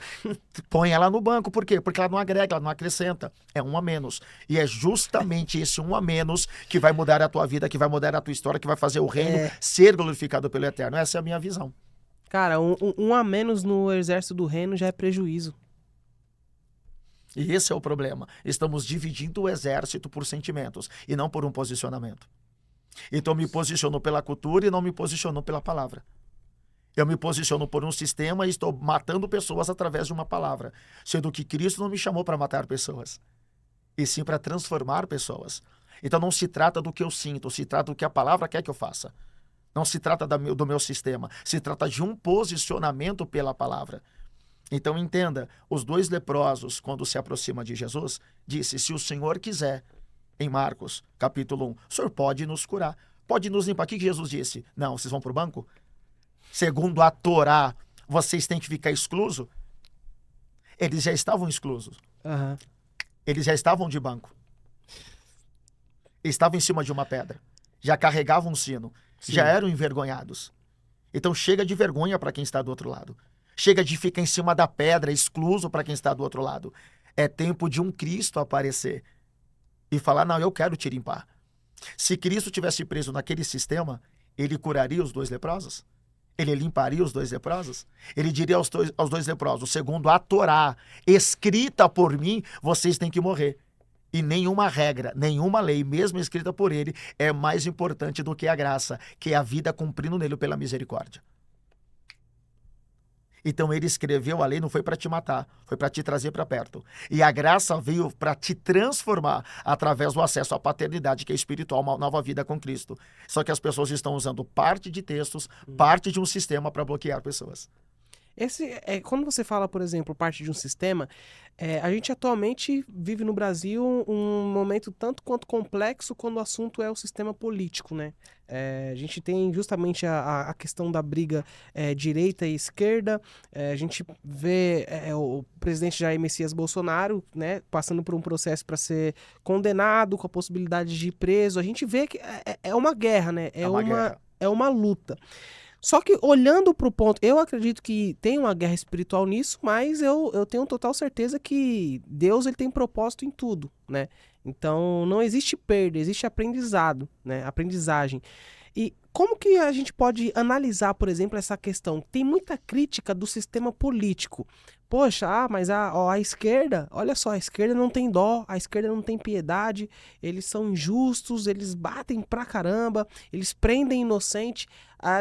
Põe ela no banco. Por quê? Porque ela não agrega, ela não acrescenta. É um a menos. E é justamente esse um a menos que vai mudar a tua vida, que vai mudar a tua história, que vai fazer o reino ser glorificado pelo Eterno. Essa é a minha visão. Cara, um a menos no exército do reino já é prejuízo. E esse é o problema. Estamos dividindo o exército por sentimentos e não por um posicionamento. Então eu me posiciono pela cultura e não me posiciono pela palavra. Eu me posiciono por um sistema e estou matando pessoas através de uma palavra, sendo que Cristo não me chamou para matar pessoas, e sim para transformar pessoas. Então não se trata do que eu sinto, se trata do que a palavra quer que eu faça. Não se trata do meu sistema, se trata de um posicionamento pela palavra. Então entenda, os 2 leprosos, quando se aproximam de Jesus, disse, se o Senhor quiser, em Marcos, capítulo 1, o Senhor pode nos curar, pode nos limpar. O que Jesus disse? Não, vocês vão para o banco? Segundo a Torá, vocês têm que ficar exclusos? Eles já estavam exclusos. Uhum. Eles já estavam de banco. Estavam em cima de uma pedra. Já carregavam um sino. Sim. Já eram envergonhados. Então chega de vergonha para quem está do outro lado. Chega de ficar em cima da pedra, excluso para quem está do outro lado. É tempo de um Cristo aparecer e falar, não, eu quero te limpar. Se Cristo tivesse preso naquele sistema, ele curaria os 2 leprosos? Ele limparia os 2 leprosos? Ele diria aos dois leprosos, segundo a Torá, escrita por mim, vocês têm que morrer. E nenhuma regra, nenhuma lei, mesmo escrita por ele, é mais importante do que a graça, que é a vida cumprindo nele pela misericórdia. Então ele escreveu a lei, não foi para te matar, foi para te trazer para perto. E a graça veio para te transformar através do acesso à paternidade, que é espiritual, uma nova vida com Cristo. Só que as pessoas estão usando parte de textos, parte de um sistema para bloquear pessoas. Quando você fala, por exemplo, parte de um sistema, a gente atualmente vive no Brasil um momento tanto quanto complexo quando o assunto é o sistema político, né? A gente tem justamente a questão da briga direita e esquerda, a gente vê o presidente Jair Messias Bolsonaro, né, passando por um processo para ser condenado, com a possibilidade de ir preso. A gente vê que é uma guerra, né? É uma luta. Só que olhando para o ponto, eu acredito que tem uma guerra espiritual nisso, mas eu tenho total certeza que Deus ele tem propósito em tudo, né? Então não existe perda, existe aprendizado, né? Aprendizagem. E como que a gente pode analisar, por exemplo, essa questão? Tem muita crítica do sistema político. Poxa, mas a esquerda, olha só, a esquerda não tem dó, a esquerda não tem piedade, eles são injustos, eles batem pra caramba, eles prendem inocente,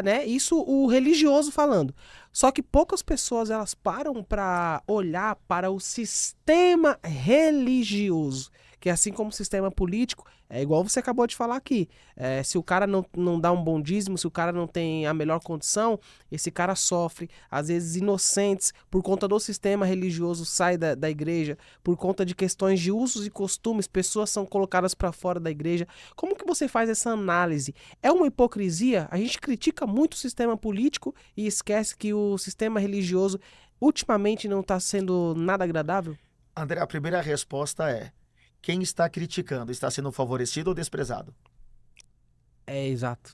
né? Isso o religioso falando. Só que poucas pessoas elas param para olhar para o sistema religioso, que assim como o sistema político, é igual você acabou de falar aqui. Se o cara não dá um bom dízimo, se o cara não tem a melhor condição, esse cara sofre. Às vezes inocentes, por conta do sistema religioso, sai da igreja, por conta de questões de usos e costumes, pessoas são colocadas para fora da igreja. Como que você faz essa análise? É uma hipocrisia? A gente critica muito o sistema político e esquece que o sistema religioso ultimamente não está sendo nada agradável? André, a primeira resposta é: quem está criticando está sendo favorecido ou desprezado? Exato.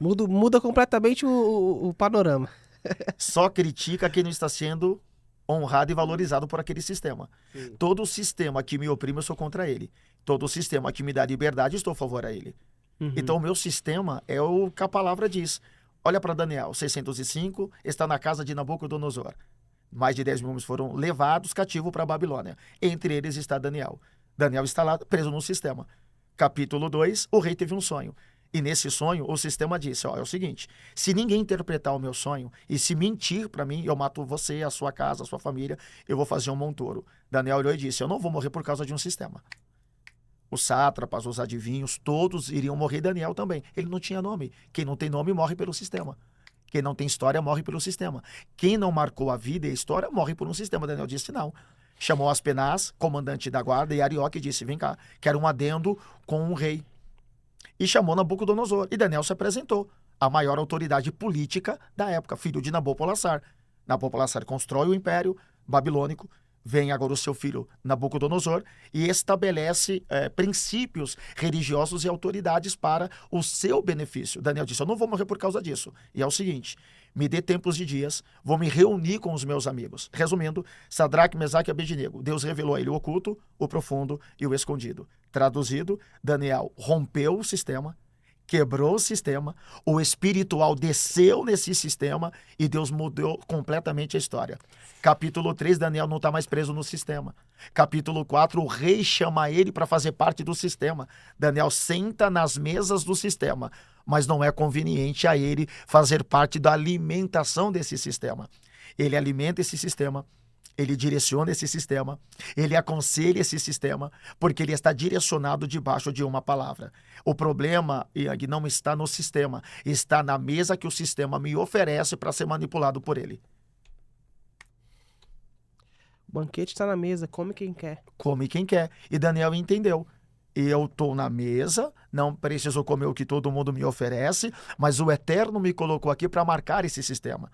Muda completamente o panorama. Só critica quem não está sendo honrado e valorizado por aquele sistema. Sim. Todo sistema que me oprime, eu sou contra ele. Todo sistema que me dá liberdade, estou a favor a ele. Uhum. Então, o meu sistema é o que a palavra diz. Olha para Daniel, 605, está na casa de Nabucodonosor. Mais de 10 mil homens foram levados cativo para a Babilônia. Entre eles está Daniel. Daniel está lá preso no sistema. Capítulo 2, o rei teve um sonho. E nesse sonho, o sistema disse, é o seguinte, se ninguém interpretar o meu sonho e se mentir para mim, eu mato você, a sua casa, a sua família, eu vou fazer um montouro. Daniel olhou e disse, eu não vou morrer por causa de um sistema. Os sátrapas, os adivinhos, todos iriam morrer, Daniel também. Ele não tinha nome. Quem não tem nome morre pelo sistema. Quem não tem história morre pelo sistema. Quem não marcou a vida e a história morre por um sistema. Daniel disse não. Chamou Aspenaz, comandante da guarda, e Arioque disse, vem cá, quero um adendo com um rei. E chamou Nabucodonosor. E Daniel se apresentou, a maior autoridade política da época, filho de Nabopolassar. Nabopolassar constrói o império babilônico. Vem agora o seu filho Nabucodonosor e estabelece princípios religiosos e autoridades para o seu benefício. Daniel disse, eu não vou morrer por causa disso. E é o seguinte, me dê tempos de dias, vou me reunir com os meus amigos. Resumindo, Sadraque, Mesaque e Abednego. Deus revelou a ele o oculto, o profundo e o escondido. Traduzido, Daniel rompeu o sistema, quebrou o sistema, o espiritual desceu nesse sistema e Deus mudou completamente a história. Capítulo 3, Daniel não está mais preso no sistema. Capítulo 4, o rei chama ele para fazer parte do sistema. Daniel senta nas mesas do sistema, mas não é conveniente a ele fazer parte da alimentação desse sistema. Ele alimenta esse sistema, ele direciona esse sistema, ele aconselha esse sistema, porque ele está direcionado debaixo de uma palavra. O problema, Yang, não está no sistema, está na mesa que o sistema me oferece para ser manipulado por ele. O banquete está na mesa, come quem quer. Come quem quer. E Daniel entendeu. Eu estou na mesa, não preciso comer o que todo mundo me oferece, mas o Eterno me colocou aqui para marcar esse sistema,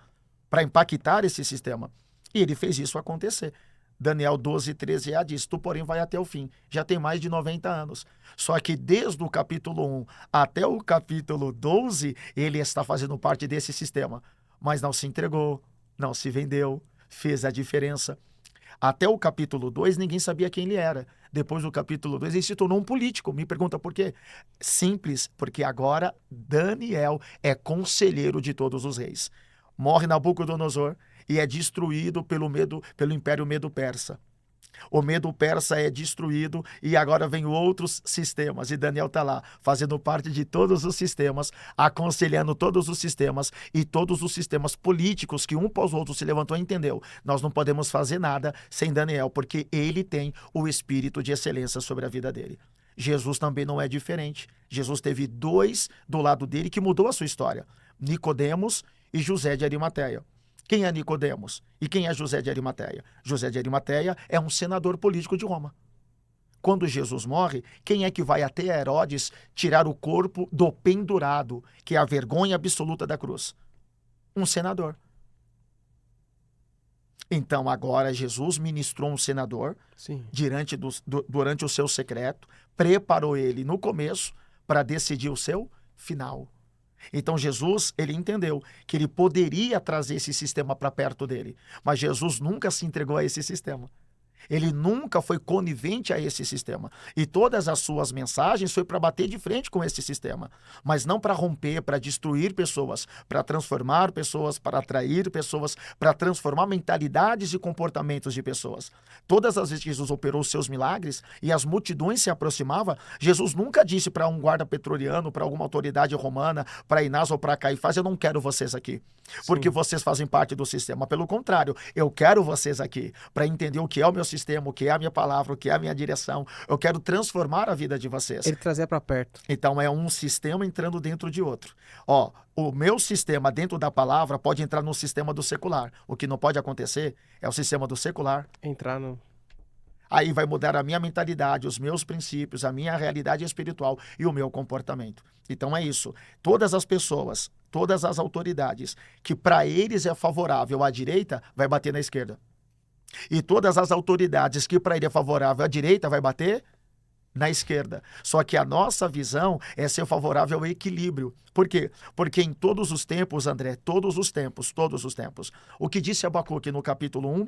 para impactar esse sistema. E ele fez isso acontecer. Daniel 12, 13a diz, tu porém vai até o fim. Já tem mais de 90 anos. Só que desde o capítulo 1 até o capítulo 12, ele está fazendo parte desse sistema. Mas não se entregou, não se vendeu, fez a diferença. Até o capítulo 2, ninguém sabia quem ele era. Depois do capítulo 2, ele se tornou um político. Me pergunta por quê? Simples, porque agora Daniel é conselheiro de todos os reis. Morre Nabucodonosor e é destruído pelo Império Medo-Persa. O Medo-Persa é destruído e agora vem outros sistemas. E Daniel está lá, fazendo parte de todos os sistemas, aconselhando todos os sistemas e todos os sistemas políticos que um após o outro se levantou e entendeu. Nós não podemos fazer nada sem Daniel, porque ele tem o espírito de excelência sobre a vida dele. Jesus também não é diferente. Jesus teve dois do lado dele que mudou a sua história. Nicodemos e José de Arimateia. Quem é Nicodemos? E quem é José de Arimateia? José de Arimateia é um senador político de Roma. Quando Jesus morre, quem é que vai até Herodes tirar o corpo do pendurado, que é a vergonha absoluta da cruz? Um senador. Então agora Jesus ministrou um senador durante o seu secreto, preparou ele no começo para decidir o seu final. Então Jesus, ele entendeu que ele poderia trazer esse sistema para perto dele, mas Jesus nunca se entregou a esse sistema. Ele nunca foi conivente a esse sistema. E todas as suas mensagens foi para bater de frente com esse sistema. Mas não para romper, para destruir pessoas, para transformar pessoas, para atrair pessoas, para transformar mentalidades e comportamentos de pessoas. Todas as vezes que Jesus operou seus milagres e as multidões se aproximavam, Jesus nunca disse para um guarda pretoriano, para alguma autoridade romana, para Inás ou para Caifás: eu não quero vocês aqui, porque vocês fazem parte do sistema. Pelo contrário, eu quero vocês aqui para entender o que é o meu sistema, o que é a minha palavra, o que é a minha direção. Eu quero transformar a vida de vocês. Ele trazia para perto. Então é um sistema entrando dentro de outro. Ó, o meu sistema dentro da palavra pode entrar no sistema do secular. O que não pode acontecer é o sistema do secular. Entrar no... Aí vai mudar a minha mentalidade, os meus princípios, a minha realidade espiritual e o meu comportamento. Então é isso. Todas as pessoas, todas as autoridades que para eles é favorável à direita, vai bater na esquerda. E todas as autoridades que para ele é favorável à direita, vai bater na esquerda. Só que a nossa visão é ser favorável ao equilíbrio. Por quê? Porque em todos os tempos, André, todos os tempos, o que disse Abacuque no capítulo 1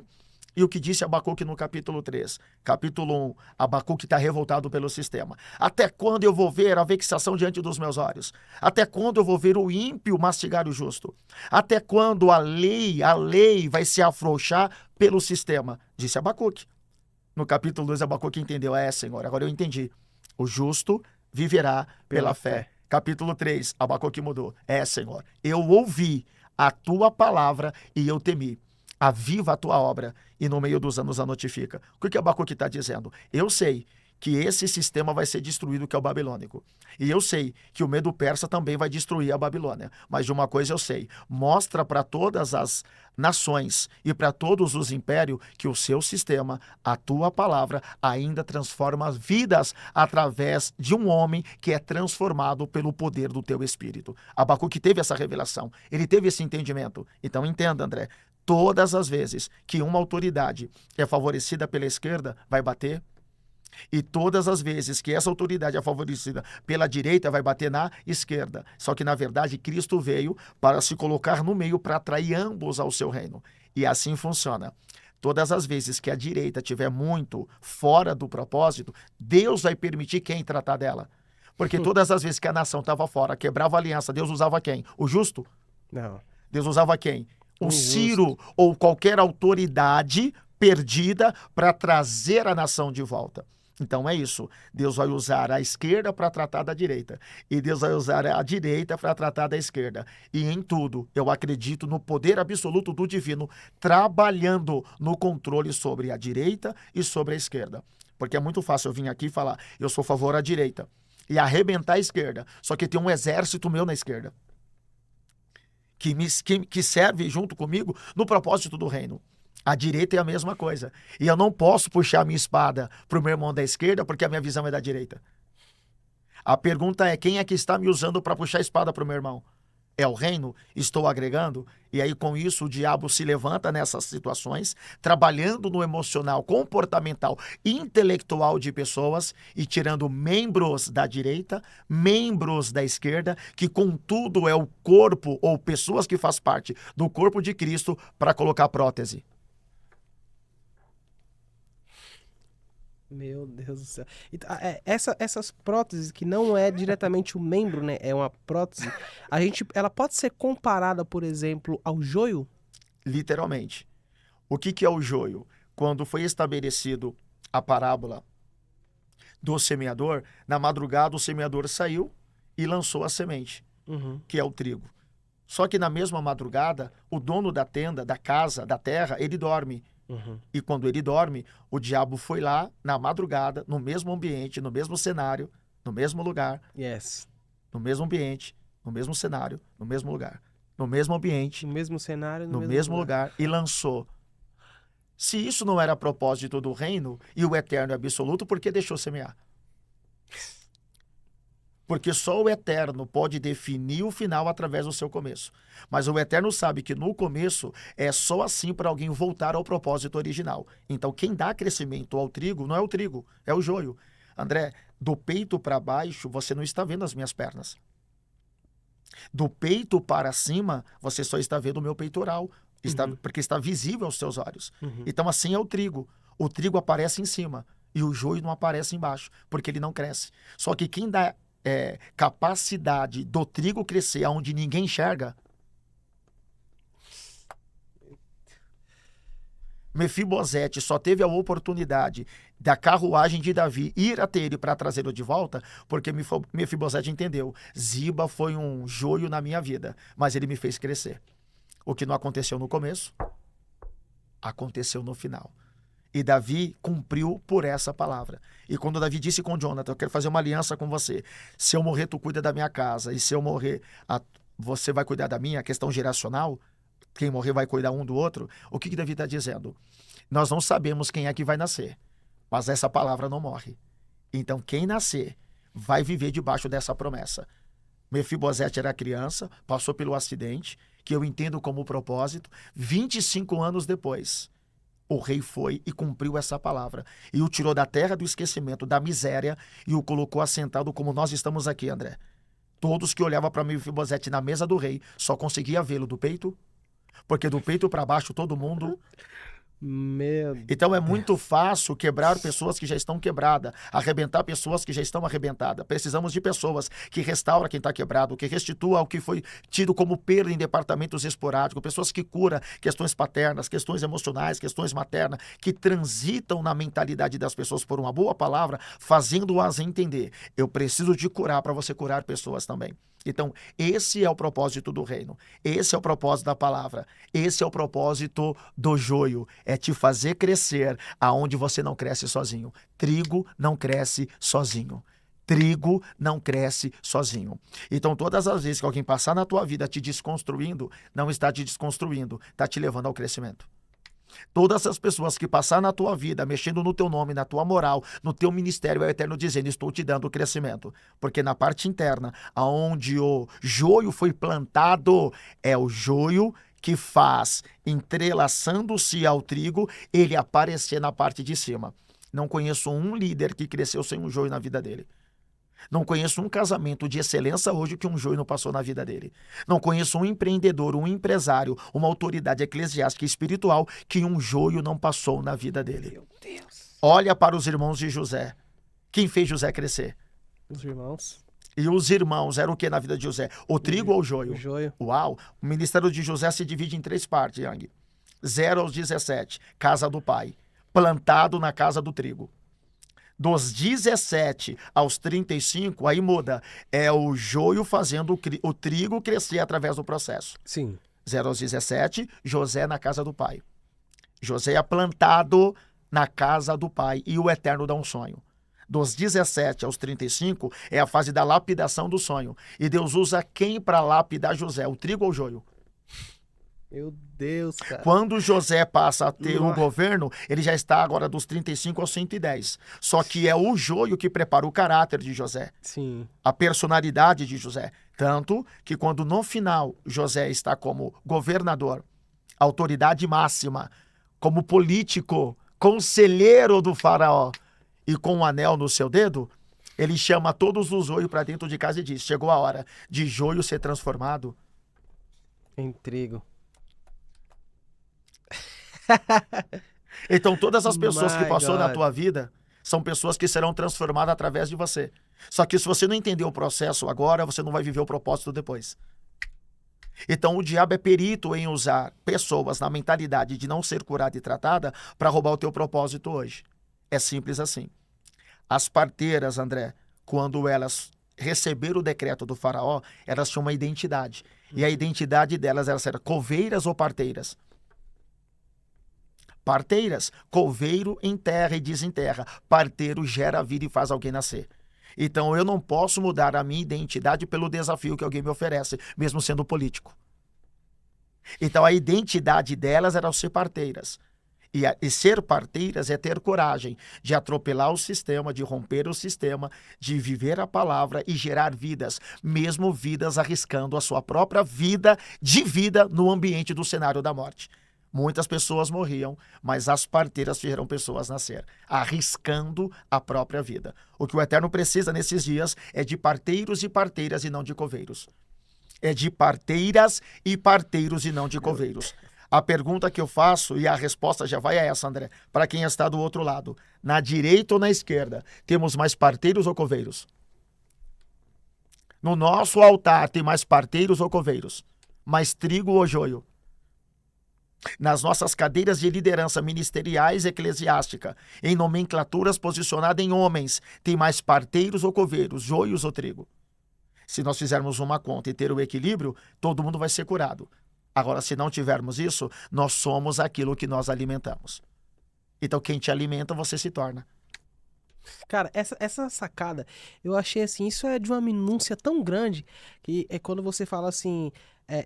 e o que disse Abacuque no capítulo 3. Capítulo 1, Abacuque está revoltado pelo sistema. Até quando eu vou ver a vexação diante dos meus olhos? Até quando eu vou ver o ímpio mastigar o justo? Até quando a lei vai se afrouxar pelo sistema? Disse Abacuque. No capítulo 2, Abacuque entendeu: Senhor, agora eu entendi. O justo viverá pela fé. Capítulo 3, Abacuque mudou. Senhor, eu ouvi a tua palavra e eu temi. Aviva a tua obra e no meio dos anos a notifica. O que Abacuque está dizendo? Eu sei que esse sistema vai ser destruído, que é o babilônico. E eu sei que o medo persa também vai destruir a Babilônia. Mas de uma coisa eu sei: mostra para todas as nações e para todos os impérios que o seu sistema, a tua palavra, ainda transforma vidas através de um homem que é transformado pelo poder do teu espírito. Abacuque teve essa revelação, ele teve esse entendimento. Então entenda, André, todas as vezes que uma autoridade é favorecida pela esquerda, vai bater. E todas as vezes que essa autoridade é favorecida pela direita, vai bater na esquerda. Só que, na verdade, Cristo veio para se colocar no meio, para atrair ambos ao seu reino. E assim funciona. Todas as vezes que a direita estiver muito fora do propósito, Deus vai permitir quem tratar dela. Porque todas as vezes que a nação estava fora, quebrava a aliança, Deus usava quem? O justo? Não. Deus usava quem? O Ciro ou qualquer autoridade perdida para trazer a nação de volta. Então é isso. Deus vai usar a esquerda para tratar da direita. E Deus vai usar a direita para tratar da esquerda. E em tudo, eu acredito no poder absoluto do divino trabalhando no controle sobre a direita e sobre a esquerda. Porque é muito fácil eu vir aqui e falar: eu sou a favor à direita e arrebentar a esquerda. Só que tem um exército meu na esquerda que serve junto comigo no propósito do reino. A direita é a mesma coisa. E eu não posso puxar a minha espada para o meu irmão da esquerda porque a minha visão é da direita. A pergunta é: quem é que está me usando para puxar a espada para o meu irmão? É o reino? Estou agregando? E aí com isso o diabo se levanta nessas situações, trabalhando no emocional, comportamental, intelectual de pessoas e tirando membros da direita, membros da esquerda, que contudo é o corpo ou pessoas que faz parte do corpo de Cristo, para colocar prótese. Meu Deus do céu. Essas próteses, que não é diretamente o membro, né? É uma prótese. Ela pode ser comparada, por exemplo, ao joio? Literalmente. O que é o joio? Quando foi estabelecido a parábola do semeador, na madrugada o semeador saiu e lançou a semente, que é o trigo. Só que na mesma madrugada, o dono da tenda, da casa, da terra, ele dorme. E quando ele dorme, o diabo foi lá na madrugada, no mesmo ambiente, no mesmo cenário, no mesmo lugar. Yes. No mesmo ambiente, no mesmo cenário, no mesmo lugar. No mesmo ambiente, no mesmo cenário, no mesmo lugar, e lançou. Se isso não era propósito do reino e o eterno é absoluto, por que deixou semear? Porque só o eterno pode definir o final através do seu começo. Mas o eterno sabe que no começo é só assim para alguém voltar ao propósito original. Então quem dá crescimento ao trigo não é o trigo, é o joio. André, do peito para baixo você não está vendo as minhas pernas. Do peito para cima você só está vendo o meu peitoral, porque está visível aos seus olhos. Então assim é o trigo. O trigo aparece em cima e o joio não aparece embaixo, porque ele não cresce. Só que quem dá capacidade do trigo crescer aonde ninguém enxerga, Mefibosete só teve a oportunidade da carruagem de Davi ir até ele para trazê-lo de volta, porque Mefibosete entendeu, Ziba foi um joio na minha vida, mas ele me fez crescer. O que não aconteceu no começo, aconteceu no final. E Davi cumpriu por essa palavra. E quando Davi disse com Jonathan, eu quero fazer uma aliança com você, se eu morrer tu cuida da minha casa, e se eu morrer você vai cuidar da minha, a questão geracional, quem morrer vai cuidar um do outro. O que Davi está dizendo? Nós não sabemos quem é que vai nascer, mas essa palavra não morre. Então quem nascer vai viver debaixo dessa promessa. Mefibosete era criança, passou pelo acidente, que eu entendo como propósito. 25 anos depois, o rei foi e cumpriu essa palavra. E o tirou da terra do esquecimento, da miséria, e o colocou assentado como nós estamos aqui, André. Todos que olhavam para Mefibosete na mesa do rei só conseguia vê-lo do peito, porque do peito para baixo todo mundo... Então é muito fácil quebrar pessoas que já estão quebradas, arrebentar pessoas que já estão arrebentadas. Precisamos de pessoas que restauram quem está quebrado, que restitua o que foi tido como perda em departamentos esporádicos, pessoas que curam questões paternas, questões emocionais, questões maternas, que transitam na mentalidade das pessoas por uma boa palavra, fazendo-as entender. Eu preciso de curar para você curar pessoas também. Então, esse é o propósito do reino. Esse é o propósito da palavra. Esse é o propósito do joio. É te fazer crescer aonde você não cresce sozinho. Trigo não cresce sozinho. Trigo não cresce sozinho. Então, todas as vezes que alguém passar na tua vida te desconstruindo, não está te desconstruindo, está te levando ao crescimento. Todas as pessoas que passar na tua vida, mexendo no teu nome, na tua moral, no teu ministério, é o Eterno dizendo, estou te dando crescimento. Porque na parte interna, aonde o joio foi plantado, é o joio que faz, entrelaçando-se ao trigo, ele aparecer na parte de cima. Não conheço um líder que cresceu sem um joio na vida dele. Não conheço um casamento de excelência hoje que um joio não passou na vida dele. Não conheço um empreendedor, um empresário, uma autoridade eclesiástica e espiritual que um joio não passou na vida dele. Meu Deus. Olha para os irmãos de José. Quem fez José crescer? Os irmãos. E os irmãos eram o que na vida de José? O trigo ou o joio? O joio. Uau! O ministério de José se divide em 3 partes, Yang. 0 aos 17, casa do pai. Plantado na casa do trigo. Dos 17 aos 35, aí muda. É o joio fazendo o trigo crescer através do processo. Sim. 0 aos 17, José na casa do pai. José é plantado na casa do pai e o Eterno dá um sonho. Dos 17 aos 35 é a fase da lapidação do sonho. E Deus usa quem para lapidar José? O trigo ou o joio? Meu Deus, cara. Quando José passa a ter o governo, ele já está agora dos 35 aos 110. Só que é o joio que prepara o caráter de José. Sim. A personalidade de José. Tanto que quando no final José está como governador, autoridade máxima, como político, conselheiro do faraó e com um anel no seu dedo, ele chama todos os joios para dentro de casa e diz, chegou a hora de joio ser transformado em trigo. Então todas as pessoas que passou na tua vida são pessoas que serão transformadas através de você. Só que se você não entender o processo agora, você não vai viver o propósito depois. Então o diabo é perito em usar pessoas na mentalidade de não ser curada e tratada para roubar o teu propósito hoje. É simples assim. As parteiras, André, quando elas receberam o decreto do faraó, elas tinham uma identidade. E a identidade delas era coveiras ou parteiras. Parteiras, coveiro enterra e desenterra. Parteiro gera vida e faz alguém nascer. Então eu não posso mudar a minha identidade pelo desafio que alguém me oferece, mesmo sendo político. Então a identidade delas era ser parteiras. E ser parteiras é ter coragem de atropelar o sistema, de romper o sistema, de viver a palavra e gerar vidas, mesmo vidas arriscando a sua própria vida de vida no ambiente do cenário da morte. Muitas pessoas morriam, mas as parteiras fizeram pessoas nascer, arriscando a própria vida. O que o Eterno precisa nesses dias é de parteiros e parteiras e não de coveiros. É de parteiras e parteiros e não de coveiros. A pergunta que eu faço, e a resposta já vai a essa, André, para quem está do outro lado. Na direita ou na esquerda, temos mais parteiros ou coveiros? No nosso altar tem mais parteiros ou coveiros? Mais trigo ou joio? Nas nossas cadeiras de liderança ministeriais e eclesiástica, em nomenclaturas posicionadas em homens, tem mais parteiros ou coveiros, joios ou trigo? Se nós fizermos uma conta e ter o equilíbrio, todo mundo vai ser curado. Agora, se não tivermos isso, nós somos aquilo que nós alimentamos. Então, quem te alimenta, você se torna. Cara, essa sacada, eu achei assim, isso é de uma minúcia tão grande, que é quando você fala assim,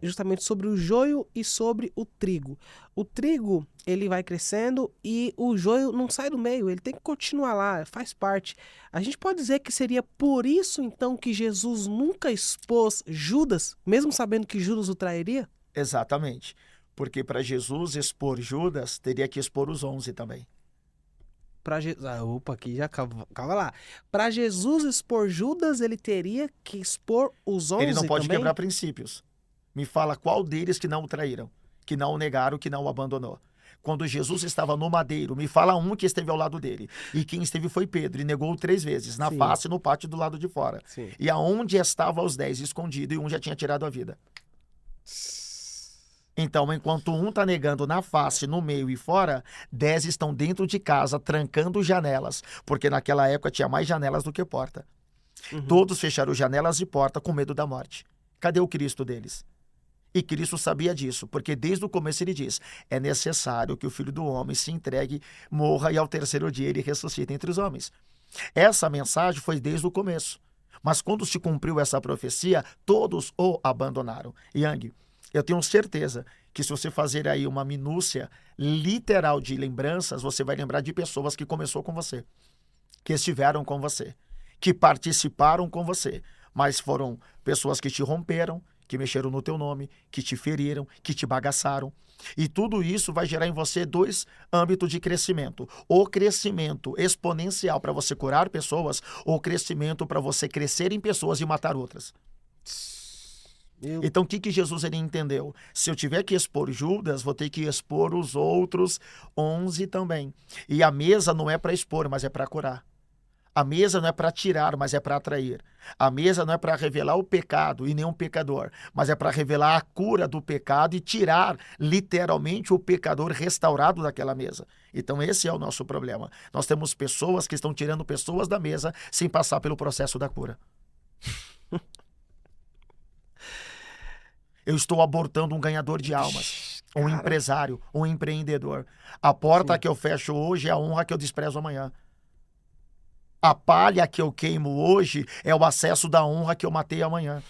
justamente sobre o joio e sobre o trigo. O trigo, ele vai crescendo e o joio não sai do meio, ele tem que continuar lá, faz parte. A gente pode dizer que seria por isso, então, que Jesus nunca expôs Judas, mesmo sabendo que Judas o trairia? Exatamente. Porque para Jesus expor Judas, teria que expor os 11 também. Opa, aqui já calma lá. Para Jesus expor Judas, ele teria que expor os 11 Ele não pode também? quebrar princípios. Me fala qual deles que não o traíram, que não o negaram, que não o abandonou. Quando Jesus estava no madeiro, me fala um que esteve ao lado dele. E quem esteve foi Pedro, e negou 3 vezes, na Sim. face e no pátio do lado de fora. Sim. E aonde estavam os 10 escondidos, e um já tinha tirado a vida. Então, enquanto um está negando na face, no meio e fora, 10 estão dentro de casa, trancando janelas, porque naquela época tinha mais janelas do que porta. Uhum. Todos fecharam janelas e porta com medo da morte. Cadê o Cristo deles? E Cristo sabia disso, porque desde o começo ele diz, é necessário que o Filho do Homem se entregue, morra e ao terceiro dia ele ressuscita entre os homens. Essa mensagem foi desde o começo. Mas quando se cumpriu essa profecia, todos o abandonaram. Yang, eu tenho certeza que se você fazer aí uma minúcia literal de lembranças, você vai lembrar de pessoas que começou com você, que estiveram com você, que participaram com você, mas foram pessoas que te romperam, que mexeram no teu nome, que te feriram, que te bagaçaram. E tudo isso vai gerar em você 2 âmbitos de crescimento. O crescimento exponencial para você curar pessoas, ou o crescimento para você crescer em pessoas e matar outras. Então, o que Jesus ele entendeu? Se eu tiver que expor Judas, vou ter que expor os outros 11 também. E a mesa não é para expor, mas é para curar. A mesa não é para tirar, mas é para atrair. A mesa não é para revelar o pecado e nem um pecador, mas é para revelar a cura do pecado e tirar, literalmente, o pecador restaurado daquela mesa. Então, esse é o nosso problema. Nós temos pessoas que estão tirando pessoas da mesa sem passar pelo processo da cura. Eu estou abortando um ganhador de almas, um empresário, um empreendedor. A porta que eu fecho hoje é a honra que eu desprezo amanhã. A palha que eu queimo hoje é o acesso da honra que eu matei amanhã.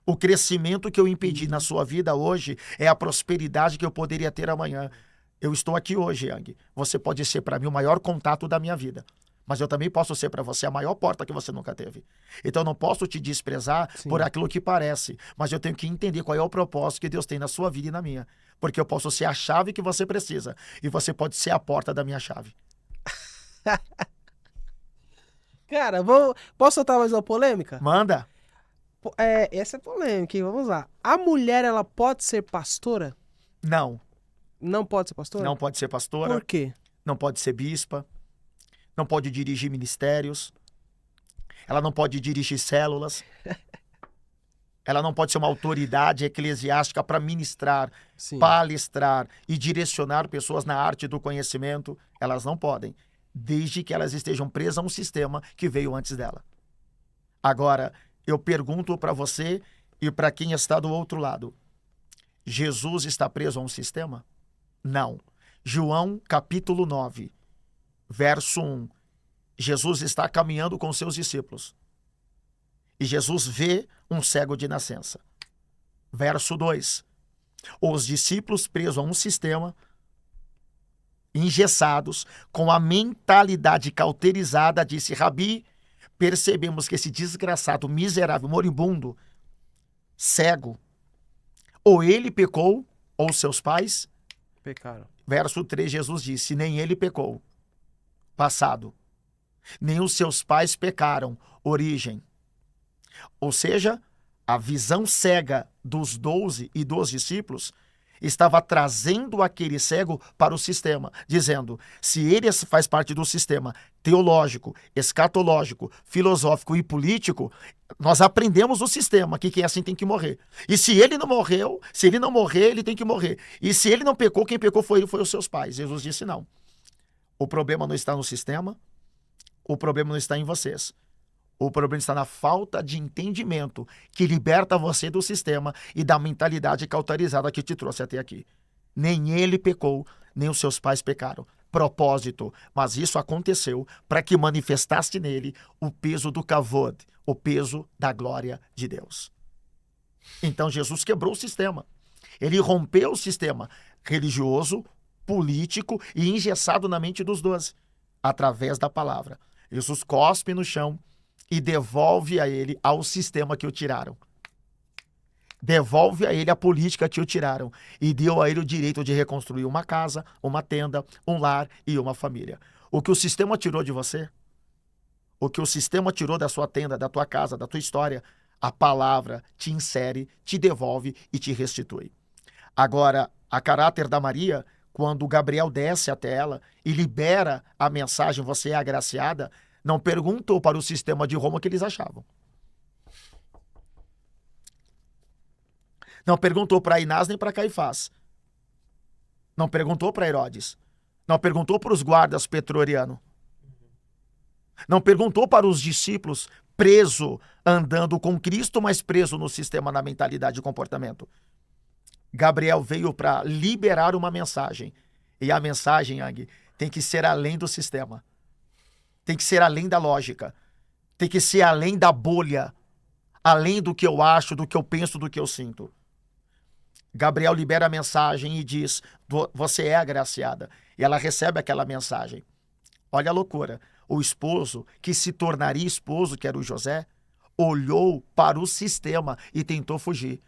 O crescimento que eu impedi na sua vida hoje é a prosperidade que eu poderia ter amanhã. Eu estou aqui hoje, Yang. Você pode ser para mim o maior contato da minha vida. Mas eu também posso ser para você a maior porta que você nunca teve. Então eu não posso te desprezar por aquilo que parece, mas eu tenho que entender qual é o propósito que Deus tem na sua vida e na minha. Porque eu posso ser a chave que você precisa e você pode ser a porta da minha chave. Cara, posso soltar mais uma polêmica? Manda. Essa é polêmica, hein? Vamos lá. A mulher, ela pode ser pastora? Não. Não pode ser pastora? Não pode ser pastora. Por quê? Não pode ser bispa. Não pode dirigir ministérios. Ela não pode dirigir células. Ela não pode ser uma autoridade eclesiástica para ministrar, palestrar e direcionar pessoas na arte do conhecimento. Elas não podem, desde que elas estejam presas a um sistema que veio antes dela. Agora, eu pergunto para você e para quem está do outro lado. Jesus está preso a um sistema? Não. João, capítulo 9. Verso 1, Jesus está caminhando com seus discípulos. E Jesus vê um cego de nascença. Verso 2, os discípulos presos a um sistema, engessados, com a mentalidade cauterizada, disse, Rabi, percebemos que esse desgraçado, miserável, moribundo, cego, ou ele pecou, ou seus pais pecaram. Verso 3, Jesus disse, nem ele pecou. Passado. Nem os seus pais pecaram. Origem. Ou seja, a visão cega dos 12 e dos discípulos estava trazendo aquele cego para o sistema, dizendo, se ele faz parte do sistema teológico, escatológico, filosófico e político, nós aprendemos o sistema, que quem é assim tem que morrer. E se ele não morreu, se ele não morrer, ele tem que morrer. E se ele não pecou, quem pecou foi ele, foi os seus pais. Jesus disse não. O problema não está no sistema, o problema não está em vocês. O problema está na falta de entendimento que liberta você do sistema e da mentalidade cauterizada que te trouxe até aqui. Nem ele pecou, nem os seus pais pecaram. Propósito, mas isso aconteceu para que manifestasse nele o peso do kavod, o peso da glória de Deus. Então Jesus quebrou o sistema. Ele rompeu o sistema religioso, político e engessado na mente dos 12, através da palavra. Jesus cospe no chão e devolve a ele ao sistema que o tiraram. Devolve a ele a política que o tiraram e deu a ele o direito de reconstruir uma casa, uma tenda, um lar e uma família. O que o sistema tirou de você, o que o sistema tirou da sua tenda, da tua casa, da tua história, a palavra te insere, te devolve e te restitui. Agora, a caráter da Maria, quando Gabriel desce até ela e libera a mensagem, você é agraciada, não perguntou para o sistema de Roma o que eles achavam. Não perguntou para Inás nem para Caifás. Não perguntou para Herodes. Não perguntou para os guardas pretorianos. Não perguntou para os discípulos preso, andando com Cristo, mas preso no sistema, na mentalidade e comportamento. Gabriel veio para liberar uma mensagem. E a mensagem, Yang, tem que ser além do sistema. Tem que ser além da lógica. Tem que ser além da bolha. Além do que eu acho, do que eu penso, do que eu sinto. Gabriel libera a mensagem e diz, você é agraciada. E ela recebe aquela mensagem. Olha a loucura. O esposo, que se tornaria esposo, que era o José, olhou para o sistema e tentou fugir.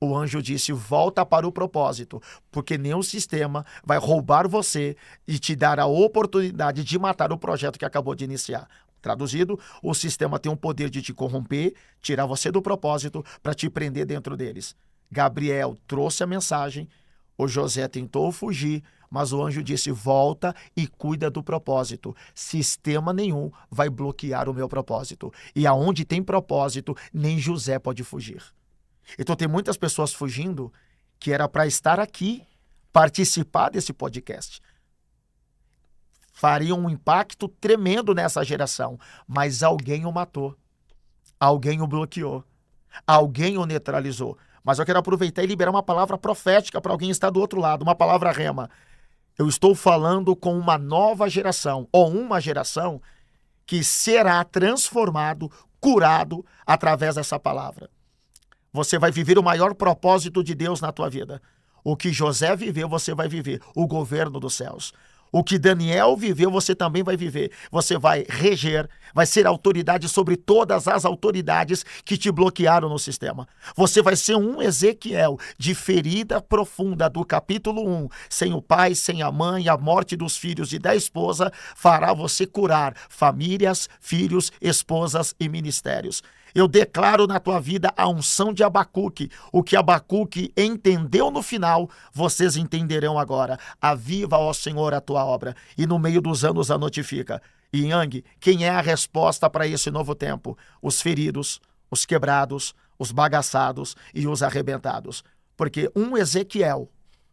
O anjo disse, volta para o propósito, porque nenhum sistema vai roubar você e te dar a oportunidade de matar o projeto que acabou de iniciar. Traduzido, o sistema tem o poder de te corromper, tirar você do propósito para te prender dentro deles. Gabriel trouxe a mensagem, o José tentou fugir, mas o anjo disse, volta e cuida do propósito. Sistema nenhum vai bloquear o meu propósito. E aonde tem propósito, nem José pode fugir. Então tem muitas pessoas fugindo que era para estar aqui, participar desse podcast. Faria um impacto tremendo nessa geração, mas alguém o matou. Alguém o bloqueou. Alguém o neutralizou. Mas eu quero aproveitar e liberar uma palavra profética para alguém que está do outro lado, uma palavra rema. Eu estou falando com uma nova geração, ou uma geração que será transformado, curado através dessa palavra. Você vai viver o maior propósito de Deus na tua vida. O que José viveu, você vai viver. O governo dos céus. O que Daniel viveu, você também vai viver. Você vai reger, vai ser autoridade sobre todas as autoridades que te bloquearam no sistema. Você vai ser um Ezequiel de ferida profunda do capítulo 1. Sem o pai, sem a mãe, a morte dos filhos e da esposa, fará você curar famílias, filhos, esposas e ministérios. Eu declaro na tua vida a unção de Abacuque. O que Abacuque entendeu no final, vocês entenderão agora. Aviva, ó Senhor, a tua obra. E no meio dos anos a notifica. E Yang, quem é a resposta para esse novo tempo? Os feridos, os quebrados, os bagaçados e os arrebentados. Porque um Ezequiel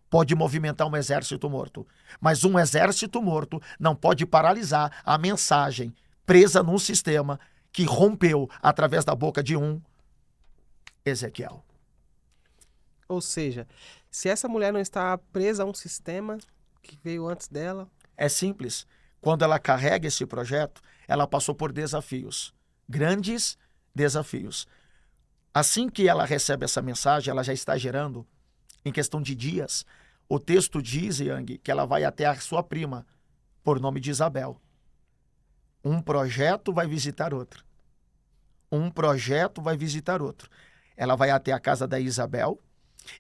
pode movimentar um exército morto. Mas um exército morto não pode paralisar a mensagem presa num sistema que rompeu através da boca de um Ezequiel. Ou seja, se essa mulher não está presa a um sistema que veio antes dela... É simples. Quando ela carrega esse projeto, ela passou por desafios. Grandes desafios. Assim que ela recebe essa mensagem, ela já está gerando, em questão de dias, o texto diz, Yang, que ela vai até a sua prima, por nome de Isabel. Um projeto vai visitar outro. Um projeto vai visitar outro. Ela vai até a casa da Isabel,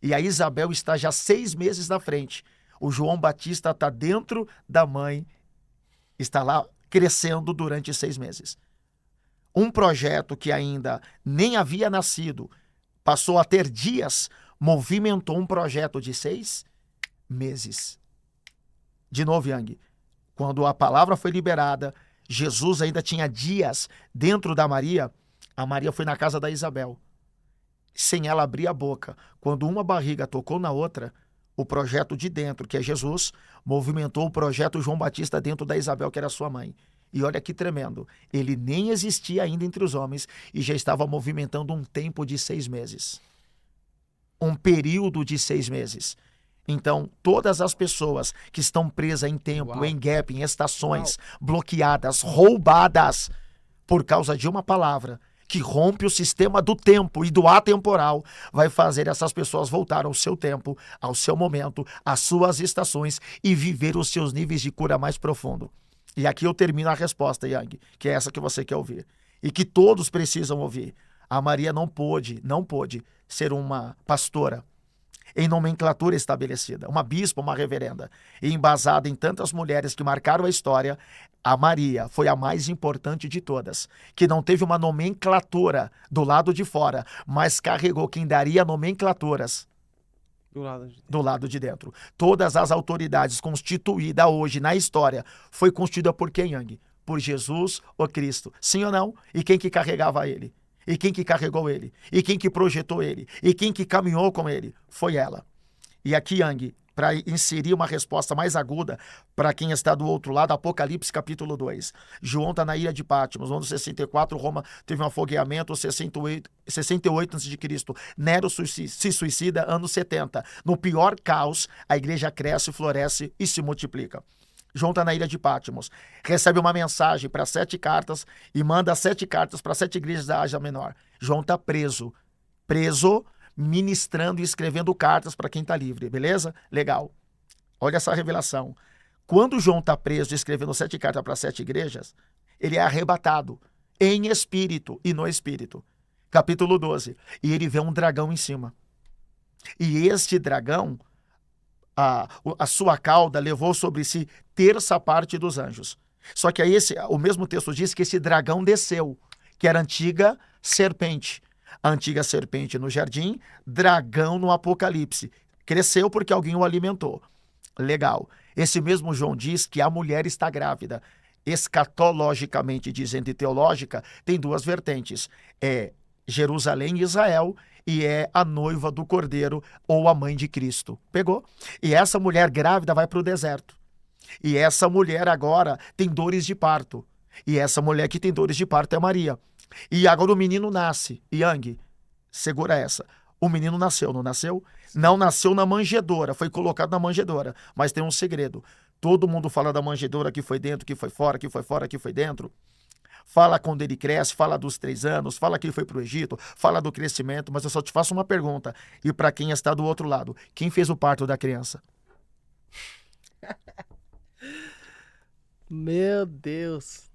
e a Isabel está já 6 meses na frente. O João Batista está dentro da mãe, está lá crescendo durante 6 meses. Um projeto que ainda nem havia nascido, passou a ter dias, movimentou um projeto de 6 meses. De novo, Yang, quando a palavra foi liberada, Jesus ainda tinha dias dentro da Maria, a Maria foi na casa da Isabel, sem ela abrir a boca. Quando uma barriga tocou na outra, o projeto de dentro, que é Jesus, movimentou o projeto João Batista dentro da Isabel, que era sua mãe. E olha que tremendo, ele nem existia ainda entre os homens e já estava movimentando um tempo de 6 meses. Um período de 6 meses. Então, todas as pessoas que estão presas em tempo, Uau. em gap, em estações, bloqueadas, roubadas por causa de uma palavra que rompe o sistema do tempo e do atemporal, vai fazer essas pessoas voltar ao seu tempo, ao seu momento, às suas estações e viver os seus níveis de cura mais profundo. E aqui eu termino a resposta, Yang, que é essa que você quer ouvir. E que todos precisam ouvir. A Maria não pôde ser uma pastora em nomenclatura estabelecida, uma bispa, uma reverenda. E embasada em tantas mulheres que marcaram a história, a Maria foi a mais importante de todas, que não teve uma nomenclatura do lado de fora, mas carregou quem daria nomenclaturas do lado de dentro. Todas as autoridades constituídas hoje na história foi constituída por quem, Yang? Por Jesus, o Cristo. Sim ou não? E quem que carregava ele? E quem que carregou ele? E quem que projetou ele? E quem que caminhou com ele? Foi ela. E aqui, Yang, para inserir uma resposta mais aguda para quem está do outro lado, Apocalipse capítulo 2. João está na ilha de Patmos, no ano 64, Roma teve um afogueamento, 68 a.C. Nero se suicida, ano 70. No pior caos, a igreja cresce, floresce e se multiplica. João está na ilha de Patmos, recebe uma mensagem para 7 cartas e manda 7 cartas para 7 igrejas da Ásia Menor. João está preso, ministrando e escrevendo cartas para quem está livre, beleza? Legal. Olha essa revelação. Quando João está preso escrevendo 7 cartas para 7 igrejas, ele é arrebatado em espírito e no espírito. Capítulo 12. E ele vê um dragão em cima. E este dragão, a sua cauda levou sobre si 1/3 dos anjos. Só que aí o mesmo texto diz que esse dragão desceu, que era a antiga serpente. A antiga serpente no jardim, dragão no Apocalipse. Cresceu porque alguém o alimentou. Legal. Esse mesmo João diz que a mulher está grávida. Escatologicamente dizendo e teológica, tem 2 vertentes. É Jerusalém e Israel, e é a noiva do Cordeiro ou a mãe de Cristo. Pegou? E essa mulher grávida vai para o deserto. E essa mulher agora tem dores de parto. E essa mulher que tem dores de parto é Maria. E agora o menino nasce. Yang, segura essa. O menino nasceu, não nasceu? Não nasceu na manjedoura, foi colocado na manjedoura. Mas tem um segredo. Todo mundo fala da manjedoura que foi dentro, que foi fora, que foi fora, que foi dentro. Fala quando ele cresce, fala dos 3 anos, fala que ele foi para o Egito, fala do crescimento, mas eu só te faço uma pergunta. E para quem está do outro lado, quem fez o parto da criança? Meu Deus.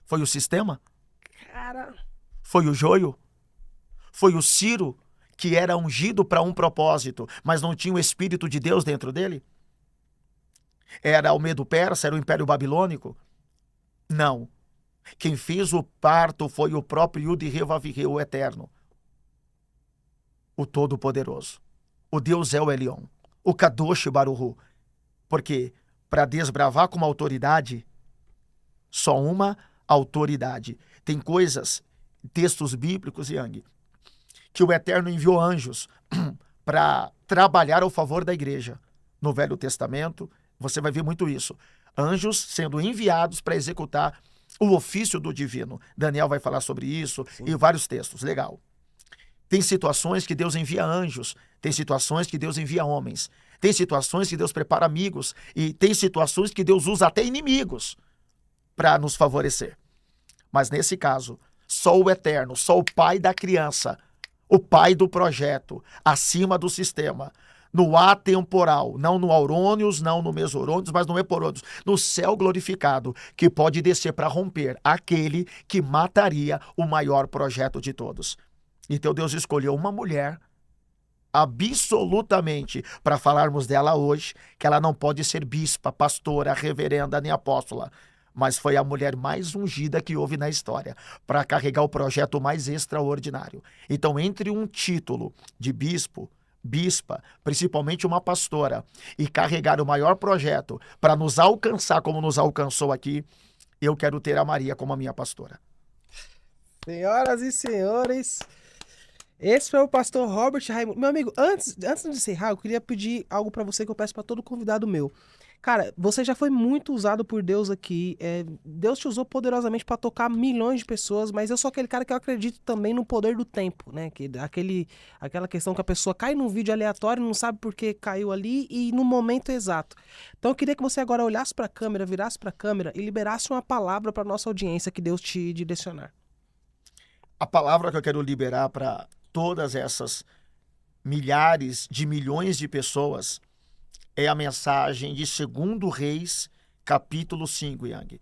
Foi o sistema? Cara. Foi o joio? Foi o Ciro, que era ungido para um propósito, mas não tinha o Espírito de Deus dentro dele? Era o Medo Persa, era o Império Babilônico? Não. Quem fez o parto foi o próprio Yud-Heh-Vav-Heh, o Eterno. O Todo-Poderoso. O Deus El Elyon. O Kadosh Baruch Hu. Porque para desbravar com uma autoridade, só uma autoridade. Tem coisas, textos bíblicos, Yang, que o Eterno enviou anjos para trabalhar ao favor da igreja. No Velho Testamento, você vai ver muito isso. Anjos sendo enviados para executar o ofício do divino. Daniel vai falar sobre isso. Sim. E vários textos. Legal. Tem situações que Deus envia anjos. Tem situações que Deus envia homens. Tem situações que Deus prepara amigos. E tem situações que Deus usa até inimigos para nos favorecer. Mas nesse caso, só o Eterno, só o pai da criança, o pai do projeto, acima do sistema, no atemporal, não no Aurônios, não no Mesorônios, mas no Eporônios, no céu glorificado, que pode descer para romper aquele que mataria o maior projeto de todos. Então Deus escolheu uma mulher absolutamente para falarmos dela hoje, que ela não pode ser bispa, pastora, reverenda nem apóstola, mas foi a mulher mais ungida que houve na história para carregar o projeto mais extraordinário. Então, entre um título de bispo, bispa, principalmente uma pastora, e carregar o maior projeto para nos alcançar como nos alcançou aqui, eu quero ter a Maria como a minha pastora. Senhoras e senhores, esse foi o pastor Robert Raimundo. Meu amigo, antes de encerrar, eu queria pedir algo pra você que eu peço pra todo convidado meu. Cara, você já foi muito usado por Deus aqui. Deus te usou poderosamente pra tocar milhões de pessoas, mas eu sou aquele cara que eu acredito também no poder do tempo, né? Aquela questão que a pessoa cai num vídeo aleatório, não sabe por que caiu ali e no momento exato. Então eu queria que você agora olhasse pra câmera, virasse pra câmera e liberasse uma palavra pra nossa audiência que Deus te direcionar. A palavra que eu quero liberar para todas essas milhares de milhões de pessoas é a mensagem de 2 Reis, capítulo 5, Yang.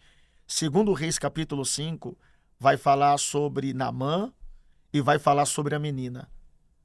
2 Reis, capítulo 5, vai falar sobre Naamã e vai falar sobre a menina.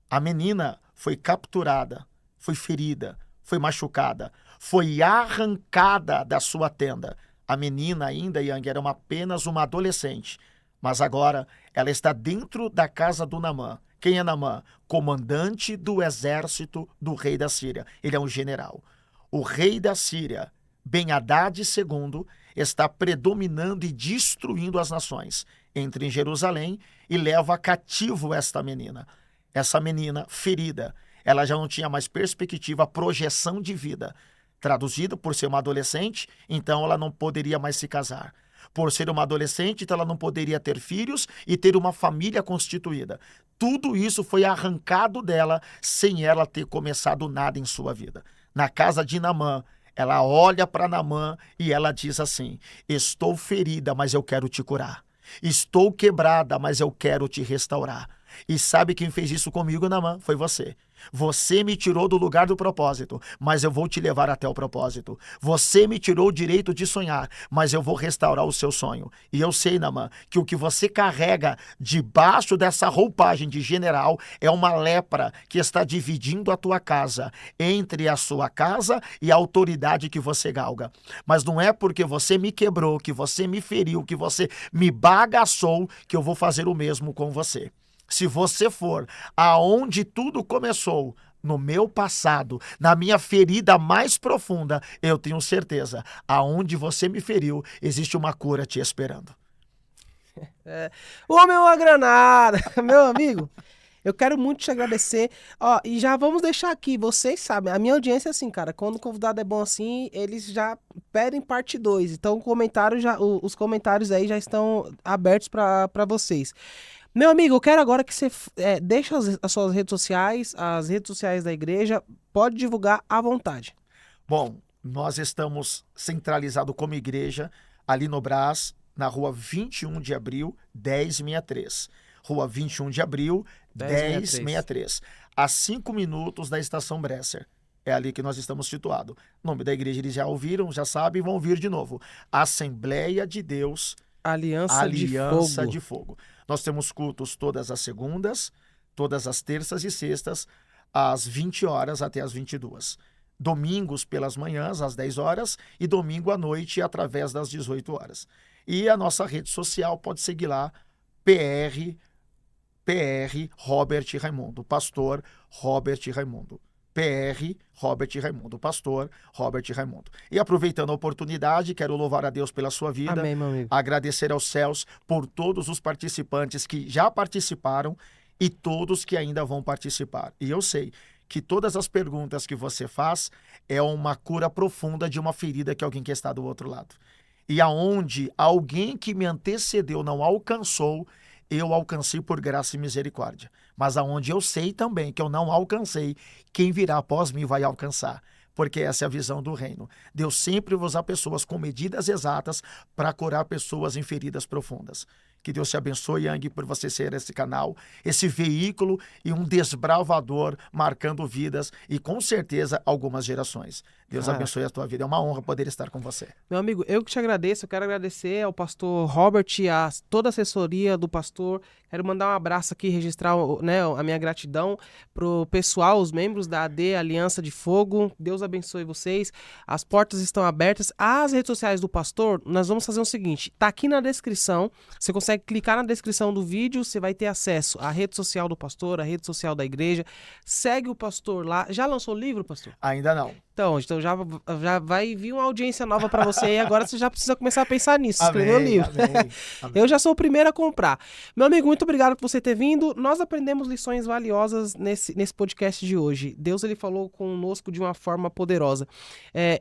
A menina foi capturada, foi ferida, foi machucada, foi arrancada da sua tenda. A menina ainda, Yang, era apenas uma adolescente, mas agora ela está dentro da casa do Naamã. Quem é Naamã? Comandante do exército do rei da Síria. Ele é um general. O rei da Síria, Ben-Hadad II, está predominando e destruindo as nações. Entra em Jerusalém e leva cativo esta menina. Essa menina ferida, ela já não tinha mais perspectiva, projeção de vida. Traduzido, por ser uma adolescente, então ela não poderia mais se casar. Por ser uma adolescente, então ela não poderia ter filhos e ter uma família constituída. Tudo isso foi arrancado dela sem ela ter começado nada em sua vida. Na casa de Naamã, ela olha para Naamã e ela diz assim: estou ferida, mas eu quero te curar. Estou quebrada, mas eu quero te restaurar. E sabe quem fez isso comigo, Naamã? Foi você. Você me tirou do lugar do propósito, mas eu vou te levar até o propósito. Você me tirou o direito de sonhar, mas eu vou restaurar o seu sonho. E eu sei, Naamã, que o que você carrega debaixo dessa roupagem de general é uma lepra que está dividindo a tua casa entre a sua casa e a autoridade que você galga. Mas não é porque você me quebrou, que você me feriu, que você me bagaçou, que eu vou fazer o mesmo com você. Se você for aonde tudo começou, no meu passado, na minha ferida mais profunda, eu tenho certeza, aonde você me feriu, existe uma cura te esperando. O homem é uma granada, meu amigo. Eu quero muito te agradecer. Ó, e já vamos deixar aqui, vocês sabem, a minha audiência é assim, cara, quando o convidado é bom assim, eles já pedem parte 2. Então os comentários aí já estão abertos para vocês. Meu amigo, eu quero agora que você deixe as suas redes sociais, as redes sociais da igreja, pode divulgar à vontade. Bom, nós estamos centralizados como igreja ali no Brás, na rua 21 de abril, 1063. Rua 21 de abril, 1063. A 5 minutos da estação Bresser. É ali que nós estamos situados. O nome da igreja eles já ouviram, já sabem, vão ouvir de novo. Assembleia de Deus, Aliança de Fogo. Nós temos cultos todas as segundas, todas as terças e sextas, às 20 horas até às 22. Domingos pelas manhãs, às 10 horas, e domingo à noite, através das 18 horas. E a nossa rede social pode seguir lá, PR Robert Raimundo, pastor Robert Raimundo. PR Robert Raimundo, pastor Robert Raimundo. E aproveitando a oportunidade, quero louvar a Deus pela sua vida. Amém, meu amigo. Agradecer aos céus por todos os participantes que já participaram e todos que ainda vão participar. E eu sei que todas as perguntas que você faz é uma cura profunda de uma ferida que alguém que está do outro lado. E aonde alguém que me antecedeu não alcançou, eu alcancei por graça e misericórdia. Mas aonde eu sei também que eu não alcancei, quem virá após mim vai alcançar. Porque essa é a visão do reino. Deus sempre usa pessoas com medidas exatas para curar pessoas em feridas profundas. Que Deus te abençoe, Yang, por você ser esse canal, esse veículo e um desbravador marcando vidas e com certeza algumas gerações. Deus abençoe a tua vida. É uma honra poder estar com você. Meu amigo, eu que te agradeço. Eu quero agradecer ao pastor Robert, a toda a assessoria do pastor. Quero mandar um abraço aqui, registrar, né, a minha gratidão pro pessoal, os membros da AD, Aliança de Fogo. Deus abençoe vocês. As portas estão abertas. As redes sociais do pastor, nós vamos fazer o seguinte. Tá aqui na descrição. Você consegue clicar na descrição do vídeo. Você vai ter acesso à rede social do pastor, à rede social da igreja. Segue o pastor lá. Já lançou o livro, pastor? Ainda não. Então já vai vir uma audiência nova para você e agora você já precisa começar a pensar nisso, escrever o Amém, livro. amém. Eu já sou o primeiro a comprar. Meu amigo, muito obrigado por você ter vindo. Nós aprendemos lições valiosas nesse podcast de hoje. Deus, ele falou conosco de uma forma poderosa.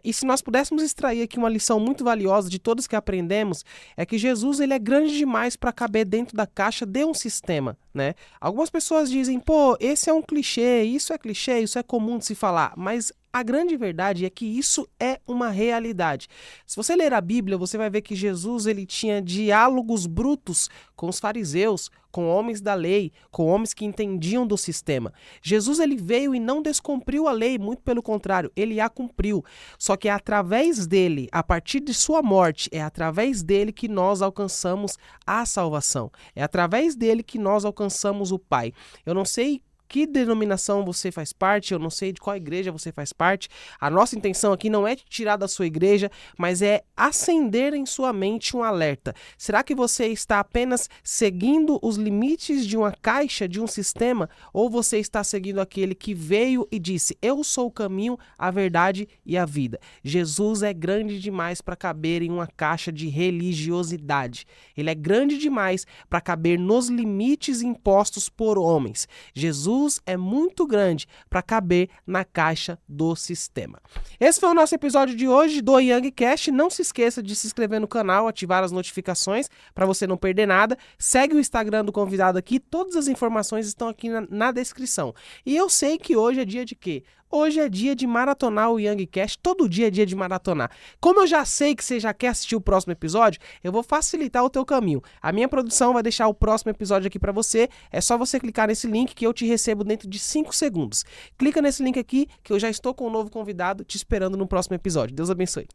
E se nós pudéssemos extrair aqui uma lição muito valiosa de todos que aprendemos, é que Jesus, ele é grande demais para caber dentro da caixa de um sistema, né? Algumas pessoas dizem, pô, esse é um clichê, isso é comum de se falar, mas a grande verdade é que isso é uma realidade. Se você ler a Bíblia, você vai ver que Jesus, ele tinha diálogos brutos com os fariseus, com homens da lei, com homens que entendiam do sistema. Jesus, ele veio e não descumpriu a lei, muito pelo contrário, ele a cumpriu. Só que é através dele, a partir de sua morte, é através dele que nós alcançamos a salvação. É através dele que nós alcançamos o Pai. Eu não sei que denominação você faz parte, eu não sei de qual igreja você faz parte. A nossa intenção aqui não é te tirar da sua igreja, mas é acender em sua mente um alerta. Será que você está apenas seguindo os limites de uma caixa, de um sistema, ou você está seguindo aquele que veio e disse, eu sou o caminho, a verdade e a vida? Jesus é grande demais para caber em uma caixa de religiosidade. Ele é grande demais para caber nos limites impostos por homens. Jesus é muito grande para caber na caixa do sistema. Esse foi o nosso episódio de hoje do YoungCast. Não se esqueça de se inscrever no canal, ativar as notificações para você não perder nada. Segue o Instagram do convidado aqui, todas as informações estão aqui na descrição. E eu sei que hoje é dia de quê? Hoje é dia de maratonar o YoungCast, todo dia é dia de maratonar. Como eu já sei que você já quer assistir o próximo episódio, eu vou facilitar o teu caminho. A minha produção vai deixar o próximo episódio aqui para você, é só você clicar nesse link que eu te recebo dentro de 5 segundos. Clica nesse link aqui que eu já estou com um novo convidado te esperando no próximo episódio. Deus abençoe.